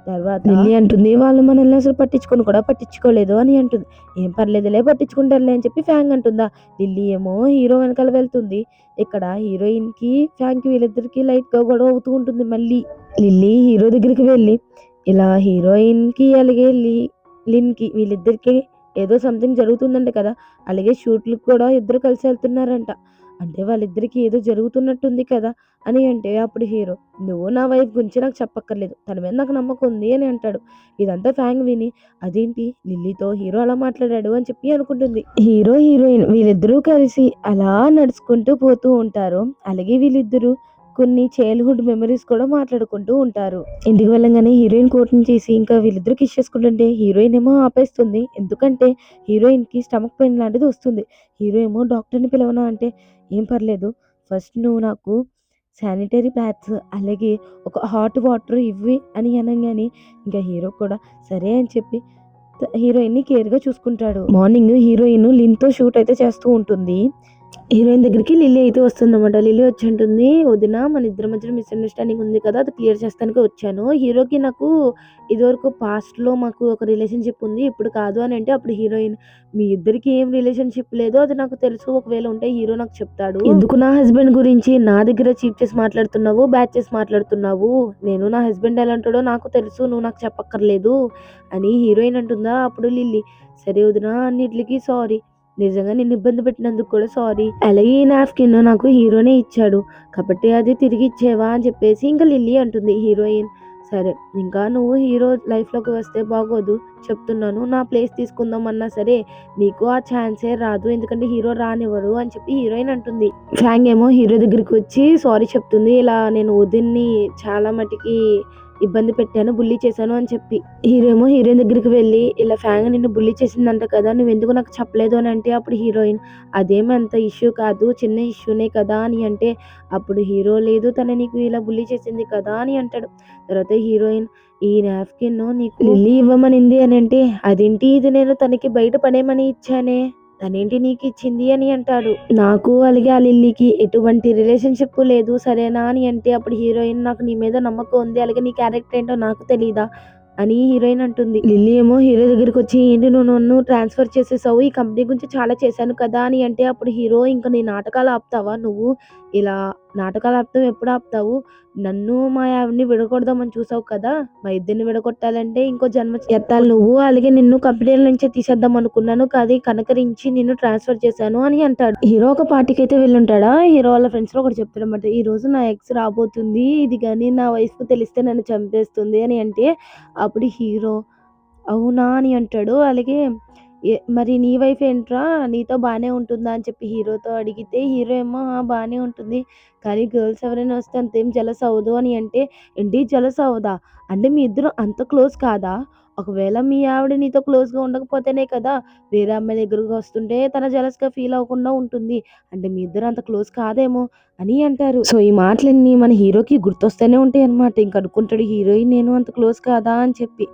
తర్వాత లిల్లీ అంటుంది వాళ్ళు మనల్ని అసలు పట్టించుకోలేదు అని అంటుంది. ఏం పర్లేదులే పట్టించుకుంటారులే అని చెప్పి ఫ్యాంగ్ అంటుందా. లిల్లీ ఏమో హీరో వెనకాల వెళ్తుంది. ఇక్కడ హీరోయిన్ కి ఫ్యాంక్ వీళ్ళిద్దరికి లైట్ గా గొడవ అవుతూ ఉంటుంది. మళ్ళీ లిల్లీ హీరో దగ్గరికి వెళ్ళి ఇలా హీరోయిన్ కి అలాగే లిన్ కి వీళ్ళిద్దరికి ఏదో సంథింగ్ జరుగుతుందంట కదా, అలాగే షూట్లకు కూడా ఇద్దరు కలిసి వెళ్తున్నారంట, అంటే వాళ్ళిద్దరికి ఏదో జరుగుతున్నట్టుంది కదా అని అంటే అప్పుడు హీరో నువ్వు నా వైఫ్ గురించి నాకు చెప్పక్కర్లేదు, తన మీద నాకు నమ్మకం ఉంది అని అంటాడు. ఇదంతా ఫ్యాంగ్ విని అదేంటి లిల్లీతో హీరో అలా మాట్లాడాడు అని చెప్పి అనుకుంటుంది. హీరో హీరోయిన్ వీళ్ళిద్దరూ కలిసి అలా నడుచుకుంటూ పోతూ ఉంటారు. అలాగే వీళ్ళిద్దరూ కొన్ని చైల్డ్హుడ్ మెమరీస్ కూడా మాట్లాడుకుంటూ ఉంటారు. ఇంటికి వెళ్ళగానే హీరోయిన్ కోటింగ్ చేసి ఇంకా వీళ్ళిద్దరు కిస్ చేసుకుంటుంటే హీరోయిన్ ఏమో ఆపేస్తుంది. ఎందుకంటే హీరోయిన్ కి స్టమక్ పెయిన్ లాంటిది వస్తుంది. హీరో ఏమో డాక్టర్ని పిలవనా అంటే ఏం పర్లేదు ఫస్ట్ నువ్వు నాకు శానిటరీ ప్యాడ్స్ అలాగే ఒక హాట్ వాటర్ ఇవ్వి అని అనగానే ఇంకా హీరో కూడా సరే అని చెప్పి హీరోయిన్ ని కేర్ గా చూసుకుంటాడు. మార్నింగ్ హీరోయిన్ లిన్తో షూట్ అయితే చేస్తూ ఉంటుంది. హీరోయిన్ దగ్గరికి లిల్లీ అయితే వస్తుందన్నమాట. లిల్లీ వచ్చి అంటుంది వదిన మన ఇద్దరి మధ్య మిస్అండర్స్టాండింగ్ ఉంది కదా అది క్లియర్ చేస్తానికి వచ్చాను. హీరోకి నాకు ఇదివరకు పాస్ట్ లో మాకు ఒక రిలేషన్షిప్ ఉంది ఇప్పుడు కాదు అని అంటే అప్పుడు హీరోయిన్ మీ ఇద్దరికి ఏం రిలేషన్షిప్ లేదు అది నాకు తెలుసు, ఒకవేళ ఉంటే హీరో నాకు చెప్తాడు, ఎందుకు నా హస్బెండ్ గురించి నా దగ్గర చీప్ చేసి మాట్లాడుతున్నావు బ్యాచ్ చేసి మాట్లాడుతున్నావు, నేను నా హస్బెండ్ ఎలా ఉంటాడో నాకు తెలుసు నువ్వు నాకు చెప్పక్కర్లేదు అని హీరోయిన్ అంటుందా. అప్పుడు లిల్లీ సరే వదిన అన్నిటికి సారీ, నిజంగా నిన్ను ఇబ్బంది పెట్టినందుకు కూడా సారీ, అలాగే ఈ నాప్కిన్ నాకు హీరోనే ఇచ్చాడు కాబట్టి అది తిరిగి ఇచ్చేవా అని చెప్పేసి ఇంకా లిల్లీ అంటుంది. హీరోయిన్ సరే ఇంకా నువ్వు హీరో లైఫ్ లోకి వస్తే బాగోదు చెప్తున్నాను, నా ప్లేస్ తీసుకుందాం అన్నా సరే నీకు ఆ ఛాన్సే రాదు ఎందుకంటే హీరో రానివ్వరు అని చెప్పి హీరోయిన్ అంటుంది. ఫ్యాంగ్ ఏమో హీరో దగ్గరికి వచ్చి సారీ చెప్తుంది, ఇలా నేను వదిన్ని చాలా మటుకి ఇబ్బంది పెట్టాను బుల్లీ చేశాను అని చెప్పి. హీరో ఏమో హీరోయిన్ దగ్గరికి వెళ్ళి ఇలా ఫ్యాంగ్ నిన్ను బుల్లీ చేసిందంట కదా నువ్వు ఎందుకు నాకు చెప్పలేదు అని అంటే అప్పుడు హీరోయిన్ అదేమి అంత ఇష్యూ కాదు చిన్న ఇష్యూనే కదా అని అంటే అప్పుడు హీరో లేదు తన నీకు ఇలా బుల్లీ చేసింది కదా అని అంటాడు. తర్వాత హీరోయిన్ ఈ నాప్కిన్ నీకు లిల్లీ ఇవ్వమనింది అని అంటే అదేంటి ఇది నేను తనకి బయట పడేమని ఇచ్చానే తనేంటి నీకు ఇచ్చింది అని అంటాడు. నాకు అలాగే ఆ లిల్లీకి ఎటువంటి రిలేషన్షిప్ లేదు సరేనా అని అంటే అప్పుడు హీరోయిన్ నాకు నీ మీద నమ్మకం ఉంది అలాగే నీ క్యారెక్టర్ ఏంటో నాకు తెలీదా అని హీరోయిన్ అంటుంది. లిల్లీ ఏమో హీరో దగ్గరికి వచ్చి ఏంటి నువ్వు నన్ను ట్రాన్స్ఫర్ చేసేసావు ఈ కంపెనీ గురించి చాలా చేశాను కదా అని అంటే అప్పుడు హీరో ఇంకా నీ నాటకాలు ఆపుతావా, నువ్వు ఇలా నాటకాలు ఆపుతావు ఎప్పుడు ఆపుతావు, నన్ను మా ఆవిడ్ని విడగొడదామని చూసావు కదా, మా ఇద్దరిని విడగొట్టాలంటే ఇంకో జన్మ ఎత్తాలి నువ్వు, అలాగే నిన్ను కంపెనీల నుంచే తీసేద్దాం అనుకున్నాను కానీ కనకరించి నిన్ను ట్రాన్స్ఫర్ చేశాను అని అంటాడు. హీరో ఒక పార్టీకి అయితే వెళ్ళుంటాడా. హీరో వాళ్ళ ఫ్రెండ్స్ లో ఒకటి చెప్తాడు అనమాట, ఈ రోజు నా ఎక్స్ రాబోతుంది ఇది కానీ నా వైఫ్ కు తెలిస్తే నన్ను చంపేస్తుంది అని అంటే అప్పుడు హీరో అవునా అని అంటాడు. అలాగే మరి నీ వైఫ్ ఏంట్రా నీతో బాగానే ఉంటుందా అని చెప్పి హీరోతో అడిగితే హీరో ఏమో బాగానే ఉంటుంది కానీ గర్ల్స్ ఎవరైనా వస్తే అంతేం జలస్ అవ్వదు అని అంటే ఏంటి జలస్ అవ్వదా అంటే మీ ఇద్దరు అంత క్లోజ్ కాదా, ఒకవేళ మీ ఆవిడ నీతో క్లోజ్గా ఉండకపోతేనే కదా వేరే అమ్మాయి దగ్గరకు వస్తుంటే తన జలస్గా ఫీల్ అవ్వకుండా ఉంటుంది, అంటే మీ ఇద్దరు అంత క్లోజ్ కాదేమో అని అంటారు. సో ఈ మాటలన్నీ మన హీరోకి గుర్తొస్తూనే ఉంటాయి అనమాట. ఇంక అనుకుంటాడు హీరోయిన్ నేను అంత క్లోజ్ కాదా అని చెప్పి.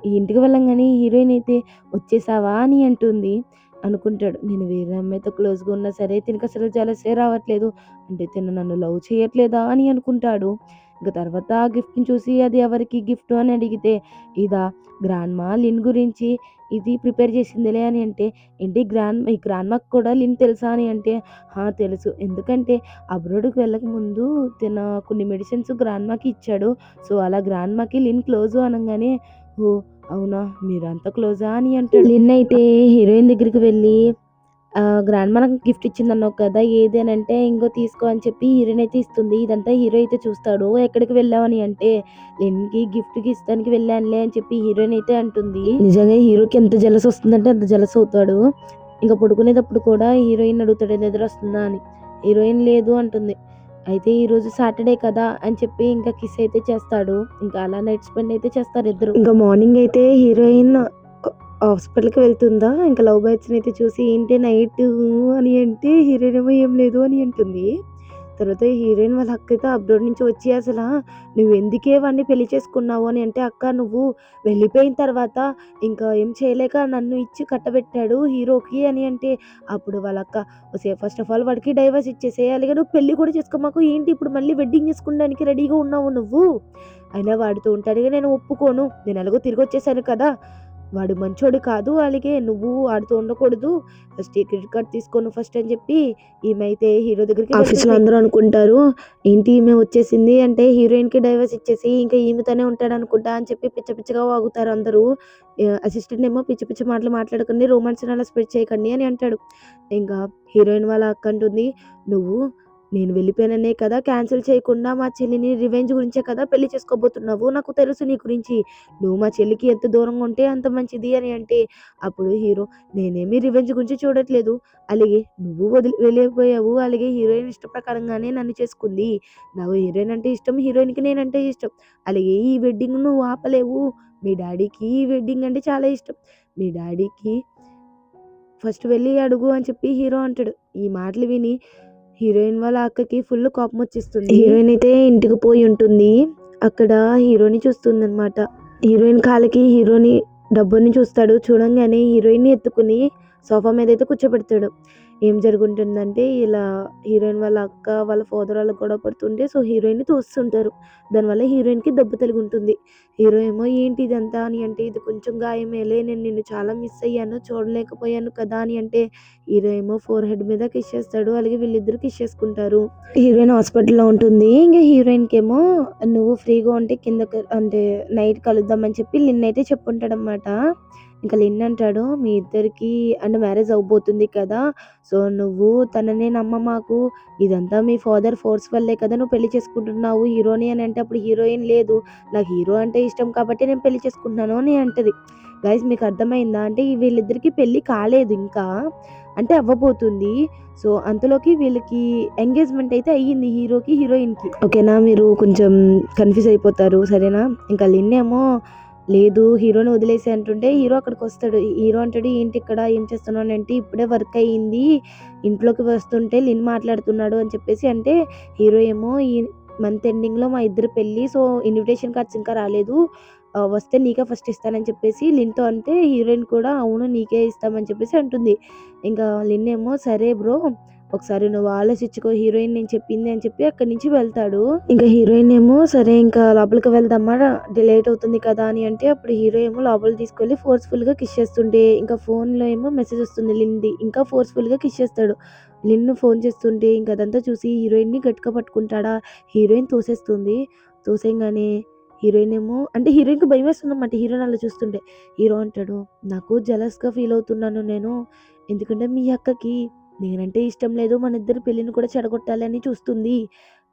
ఇంటికి వెళ్ళంగానే హీరోయిన్ అయితే వచ్చేసావా అని అంటుంది. అనుకుంటాడు నేను వేరే అమ్మాయితో క్లోజ్గా ఉన్నా సరే తినక అసలు జలసే రావట్లేదు అంటే తిన నన్ను లవ్ చేయట్లేదా అని అనుకుంటాడు. ఇంకా తర్వాత ఆ గిఫ్ట్ని చూసి అది ఎవరికి గిఫ్ట్ అని అడిగితే ఇదా గ్రాండ్మా లిన్ గురించి ఇది ప్రిపేర్ చేసిందిలే అని అంటే ఏంటి ఈ గ్రాండ్మాకి కూడా లిన్ తెలుసా అని అంటే తెలుసు ఎందుకంటే అబ్రోడ్కి వెళ్ళక ముందు తిన కొన్ని మెడిసిన్స్ గ్రాండ్మాకి ఇచ్చాడు, సో అలా గ్రాండ్మాకి లిన్ క్లోజ్ అనగానే ఓ అవునా మీరంతా క్లోజా అని అంటాడు. లిన్ అయితే హీరోయిన్ దగ్గరికి వెళ్ళి గ్రాండ్ మనకు గిఫ్ట్ ఇచ్చింది అన్నావు కదా ఏది అని అంటే ఇంకో తీసుకో అని చెప్పి హీరోయిన్ అయితే ఇస్తుంది. ఇదంతా హీరో అయితే చూస్తాడు. ఎక్కడికి వెళ్ళావని అంటే లిన్కి గిఫ్ట్కి ఇస్తానికి వెళ్ళానులే అని చెప్పి హీరోయిన్ అయితే అంటుంది. నిజంగా హీరోకి ఎంత జలస్ వస్తుందంటే అంత జలస్ అవుతాడు. ఇంకా పడుకునేటప్పుడు కూడా హీరోయిన్ అడుగుతాడు నిద్ర వస్తుందా అని, హీరోయిన్ లేదు అంటుంది. అయితే ఈరోజు సాటర్డే కదా అని చెప్పి ఇంకా కిస్ అయితే చేస్తాడు. ఇంకా అలా నైట్ స్పెండ్ అయితే చేస్తారు ఇద్దరు. ఇంకా మార్నింగ్ అయితే హీరోయిన్ హాస్పిటల్‌కి వెళ్తుందా, ఇంకా లవ్ బర్డ్స్‌ని అయితే చూసి ఏంటి నైట్ అని అంటే హీరోయిన్ ఏమో ఏం లేదు అని అంటుంది. తర్వాత హీరోయిన్ వాళ్ళ అక్క అయితే అబ్రాడ్ నుంచి వచ్చి నువ్వెందుకే వాడిని పెళ్లి చేసుకున్నావు అని అంటే, అక్క నువ్వు వెళ్ళిపోయిన తర్వాత ఇంకా ఏం చేయలేక నన్ను ఇచ్చి కట్టబెట్టాడు హీరోకి అని అంటే, అప్పుడు వాళ్ళ అక్క ఫస్ట్ ఆఫ్ ఆల్ వాడికి డైవర్స్ ఇచ్చేసేయ్. అలాగే నువ్వు పెళ్లి కూడా చేసుకోమాకు. ఏంటి ఇప్పుడు మళ్ళీ వెడ్డింగ్ చేసుకోవడానికి రెడీగా ఉన్నావు నువ్వు? అయినా వాడితో ఉంటానికి నేను ఒప్పుకోను. నేను ఎలాగో తిరిగొచ్చేసాను కదా! వాడు మంచోడు కాదు. అలాగే నువ్వు వాడితో ఉండకూడదు. ఫస్ట్ ఈ క్రెడిట్ కార్డ్ తీసుకో ఫస్ట్ అని చెప్పి ఈమె అయితే హీరో దగ్గరికి ఆఫీస్‌లో అందరూ అనుకుంటారు. ఏంటి ఈమె వచ్చేసింది అంటే హీరోయిన్‌కి డైవర్స్ ఇచ్చేసి ఇంకా ఈమెతోనే ఉంటాడనుకుంటా అని చెప్పి పిచ్చ పిచ్చగా వాగుతారు అందరూ. అసిస్టెంట్ ఏమో పిచ్చి పిచ్చి మాటలు మాట్లాడకండి. రొమాన్స్‌ని అలా స్ప్రెడ్ చేయకండి అని అంటాడు. ఇంకా హీరోయిన్ వాళ్ళ అక్క అంటుంది, నువ్వు నేను వెళ్ళిపోయాననే కదా క్యాన్సిల్ చేయకుండా మా చెల్లిని రివెంజ్ గురించే కదా పెళ్లి చేసుకోబోతున్నావు. నాకు తెలుసు నీ గురించి. నువ్వు మా చెల్లికి ఎంత దూరంగా ఉంటే అంత మంచిది అని అంటే, అప్పుడు హీరో నేనేమి రివెంజ్ గురించి చూడట్లేదు. అలాగే నువ్వు వెళ్ళిపోయావు. అలాగే హీరోయిన్ ఇష్ట ప్రకారంగానే నన్ను చేసుకుంది. నాకు హీరోయిన్ అంటే ఇష్టం. హీరోయిన్‌కి నేనంటే ఇష్టం. అలాగే ఈ వెడ్డింగ్ నువ్వు ఆపలేవు. మీ డాడీకి ఈ వెడ్డింగ్ అంటే చాలా ఇష్టం. మీ డాడీకి ఫస్ట్ వెళ్ళి అడుగు అని చెప్పి హీరో అంటాడు. ఈ మాటలు విని హీరోయిన్ వాళ్ళ అక్కకి ఫుల్ కోపం వచ్చేస్తుంది. హీరోయిన్ అయితే ఇంటికి పోయి ఉంటుంది. అక్కడ హీరోని చూస్తుందన్నమాట. హీరోయిన్ కాలికి హీరోని డబ్బుని చూస్తాడు. చూడంగానే హీరోయిన్ ఎత్తుకుని సోఫా మీద అయితే కూర్చోబెడతాడు. ఏం జరుగుతుందంటే ఇలా హీరోయిన్ వాళ్ళ అక్క వాళ్ళ ఫాదర్ వాళ్ళ గొడవ పడుతుంటే సో హీరోయిన్ తోస్తుంటారు. దానివల్ల హీరోయిన్కి దెబ్బ తగిలి ఉంటుంది. హీరో ఏమో ఏంటి ఇదంతా అని అంటే, ఇది కొంచెం గాయమేలే, నేను నిన్ను చాలా మిస్ అయ్యాను, చూడలేకపోయాను కదా అని అంటే, హీరో ఏమో ఫోర్ హెడ్ మీద కిస్ చేస్తాడు. అలాగే వీళ్ళిద్దరు కిస్ చేసుకుంటారు. హీరోయిన్ హాస్పిటల్లో ఉంటుంది. ఇంకా హీరోయిన్కి ఏమో నువ్వు ఫ్రీగా ఉంటే కిందకి అంటే నైట్ కలుద్దామని చెప్పి లిన్ అయితే చెప్పుంటాడనమాట. ఇంకా లిన్ అంటాడు, మీ ఇద్దరికి అంటే మ్యారేజ్ అవ్వబోతుంది కదా, సో నువ్వు తననే నమ్మమాకు, ఇదంతా మీ ఫాదర్ ఫోర్స్ వల్లే కదా నువ్వు పెళ్లి చేసుకుంటున్నావు హీరోని అని అంటే, అప్పుడు హీరోయిన్ లేదు నాకు హీరో అంటే ఇష్టం కాబట్టి నేను పెళ్లి చేసుకుంటున్నాను అని అంటది. గైస్ మీకు అర్థమైందా అంటే వీళ్ళిద్దరికి పెళ్లి కాలేదు ఇంకా, అంటే అవ్వబోతుంది. సో అంతలోకి వీళ్ళకి ఎంగేజ్మెంట్ అయితే అయ్యింది హీరోకి హీరోయిన్కి. ఓకేనా, మీరు కొంచెం కన్ఫ్యూజ్ అయిపోతారు సరేనా. ఇంకా లిన్ ఏమో లేదు హీరోని వదిలేసి అంటుంటే హీరో అక్కడికి వస్తాడు. హీరో అంటాడు ఏంటి ఇక్కడ ఏం చేస్తున్నాను అంటే, ఇప్పుడే వర్క్ అయ్యింది ఇంట్లోకి వస్తుంటే లిన్ మాట్లాడుతున్నాడు అని చెప్పేసి అంటే, హీరో ఏమో ఈ మంత్ ఎండింగ్లో మా ఇద్దరు పెళ్ళి, సో ఇన్విటేషన్ కార్డ్స్ ఇంకా రాలేదు, వస్తే నీకే ఫస్ట్ ఇస్తానని చెప్పేసి లిన్తో అంటే, హీరోయిన్ కూడా అవును నీకే ఇస్తామని చెప్పేసి అంటుంది. ఇంకా లిన్ ఏమో సరే బ్రో ఒకసారి నువ్వు ఆలోచించుకో హీరోయిన్ నేను చెప్పింది అని చెప్పి అక్కడి నుంచి వెళ్తాడు. ఇంకా హీరోయిన్ ఏమో సరే ఇంకా లోపలికి వెళ్దామా లేట్ అవుతుంది కదా అని అంటే, అప్పుడు హీరో ఏమో లోపలికి తీసుకెళ్లి ఫోర్స్ఫుల్ గా కిస్ చేస్తుంటే ఇంకా ఫోన్ లో ఏమో మెసేజ్ వస్తుంది లిన్ది, ఇంకా ఫోర్స్ఫుల్ గా కిస్ చేస్తాడు. లిన్ ఫోన్ చేస్తుంటే ఇంకా అదంతా చూసి హీరోయిన్ ని గట్టిగా పట్టుకుంటాడా, హీరోయిన్ తోసేస్తుంది. తోసేయంగానే హీరోయిన్ ఏమో అంటే హీరోయిన్ కి భయం వేస్తుంది అన్నమాట హీరోయిన్ అలా చూస్తుంటే. హీరో అంటాడు నాకు జెలస్ గా ఫీల్ అవుతున్నాను నేను, ఎందుకంటే మీ అక్కకి నేనంటే ఇష్టం లేదు, మన ఇద్దరి పెళ్ళిని కూడా చెడగొట్టాలని చూస్తుంది.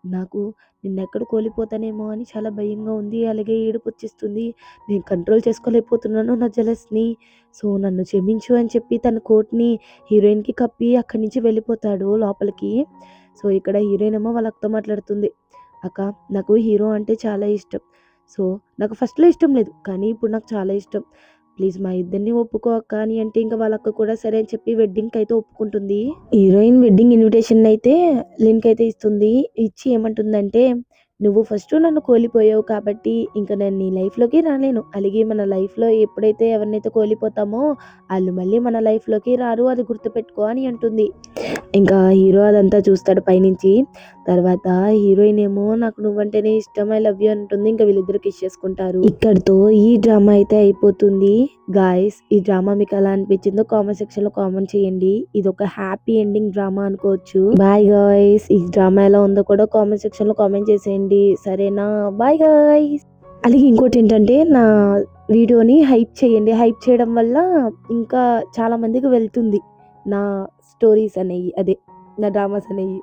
నాకు నిన్నెక్కడ కోల్పోతానేమో అని చాలా భయంగా ఉంది. అలాగే ఏడుపు వచ్చేస్తుంది. నేను కంట్రోల్ చేసుకోలేకపోతున్నాను నా జెలస్ని. సో నన్ను క్షమించు అని చెప్పి తన కోట్ని హీరోయిన్కి కప్పి అక్కడి నుంచి వెళ్ళిపోతాడు లోపలికి. సో ఇక్కడ హీరోయిన్ ఏమో వాళ్ళ అక్కతో మాట్లాడుతుంది. అక్క నాకు హీరో అంటే చాలా ఇష్టం. సో నాకు ఫస్ట్లో ఇష్టం లేదు కానీ ఇప్పుడు నాకు చాలా ఇష్టం. ప్లీజ్ మా ఇద్దరిని ఒప్పుకో అక్క అని అంటే, ఇంకా వాళ్ళ అక్క కూడా సరే అని చెప్పి వెడ్డింగ్కి అయితే ఒప్పుకుంటుంది. హీరోయిన్ వెడ్డింగ్ ఇన్విటేషన్ అయితే లిన్కి అయితే ఇస్తుంది. ఇచ్చి ఏమంటుందంటే, నువ్వు ఫస్ట్ నన్ను కోల్పోయావు కాబట్టి ఇంకా నేను నీ లైఫ్లోకి రాలేను. అలాగే మన లైఫ్లో ఎప్పుడైతే ఎవరినైతే కోల్పోతామో వాళ్ళు మళ్ళీ మన లైఫ్లోకి రారు, అది గుర్తుపెట్టుకో అని అంటుంది. ఇంకా హీరో అదంతా చూస్తాడు పైనుంచి. తర్వాత హీరోయిన్ ఏమో నాకు నువ్వంటేనే ఇష్టం, ఐ లవ్ యూ అంటుంది. ఇంకా వీళ్ళిద్దరు కిస్ చేసుకుంటారు. ఇక్కడితో ఈ డ్రామా అయితే అయిపోతుంది. గాయస్ ఈ డ్రామా మీకు ఎలా అనిపించిందో కామెంట్ సెక్షన్ లో కామెంట్ చేయండి. ఇది ఒక హ్యాపీ ఎండింగ్ డ్రామా అనుకోవచ్చు. బాయ్ గాయస్, ఈ డ్రామా ఎలా ఉందో కూడా కామెంట్ సెక్షన్ లో కామెంట్ చేసేయండి సరేనా. Bye guys. అలాగే ఇంకోటి ఏంటంటే నా వీడియోని హైప్ చేయండి. హైప్ చేయడం వల్ల ఇంకా చాలా మందికి వెళ్తుంది నా స్టోరీస్ అనేవి, అదే నా డ్రామాస్ అనేవి.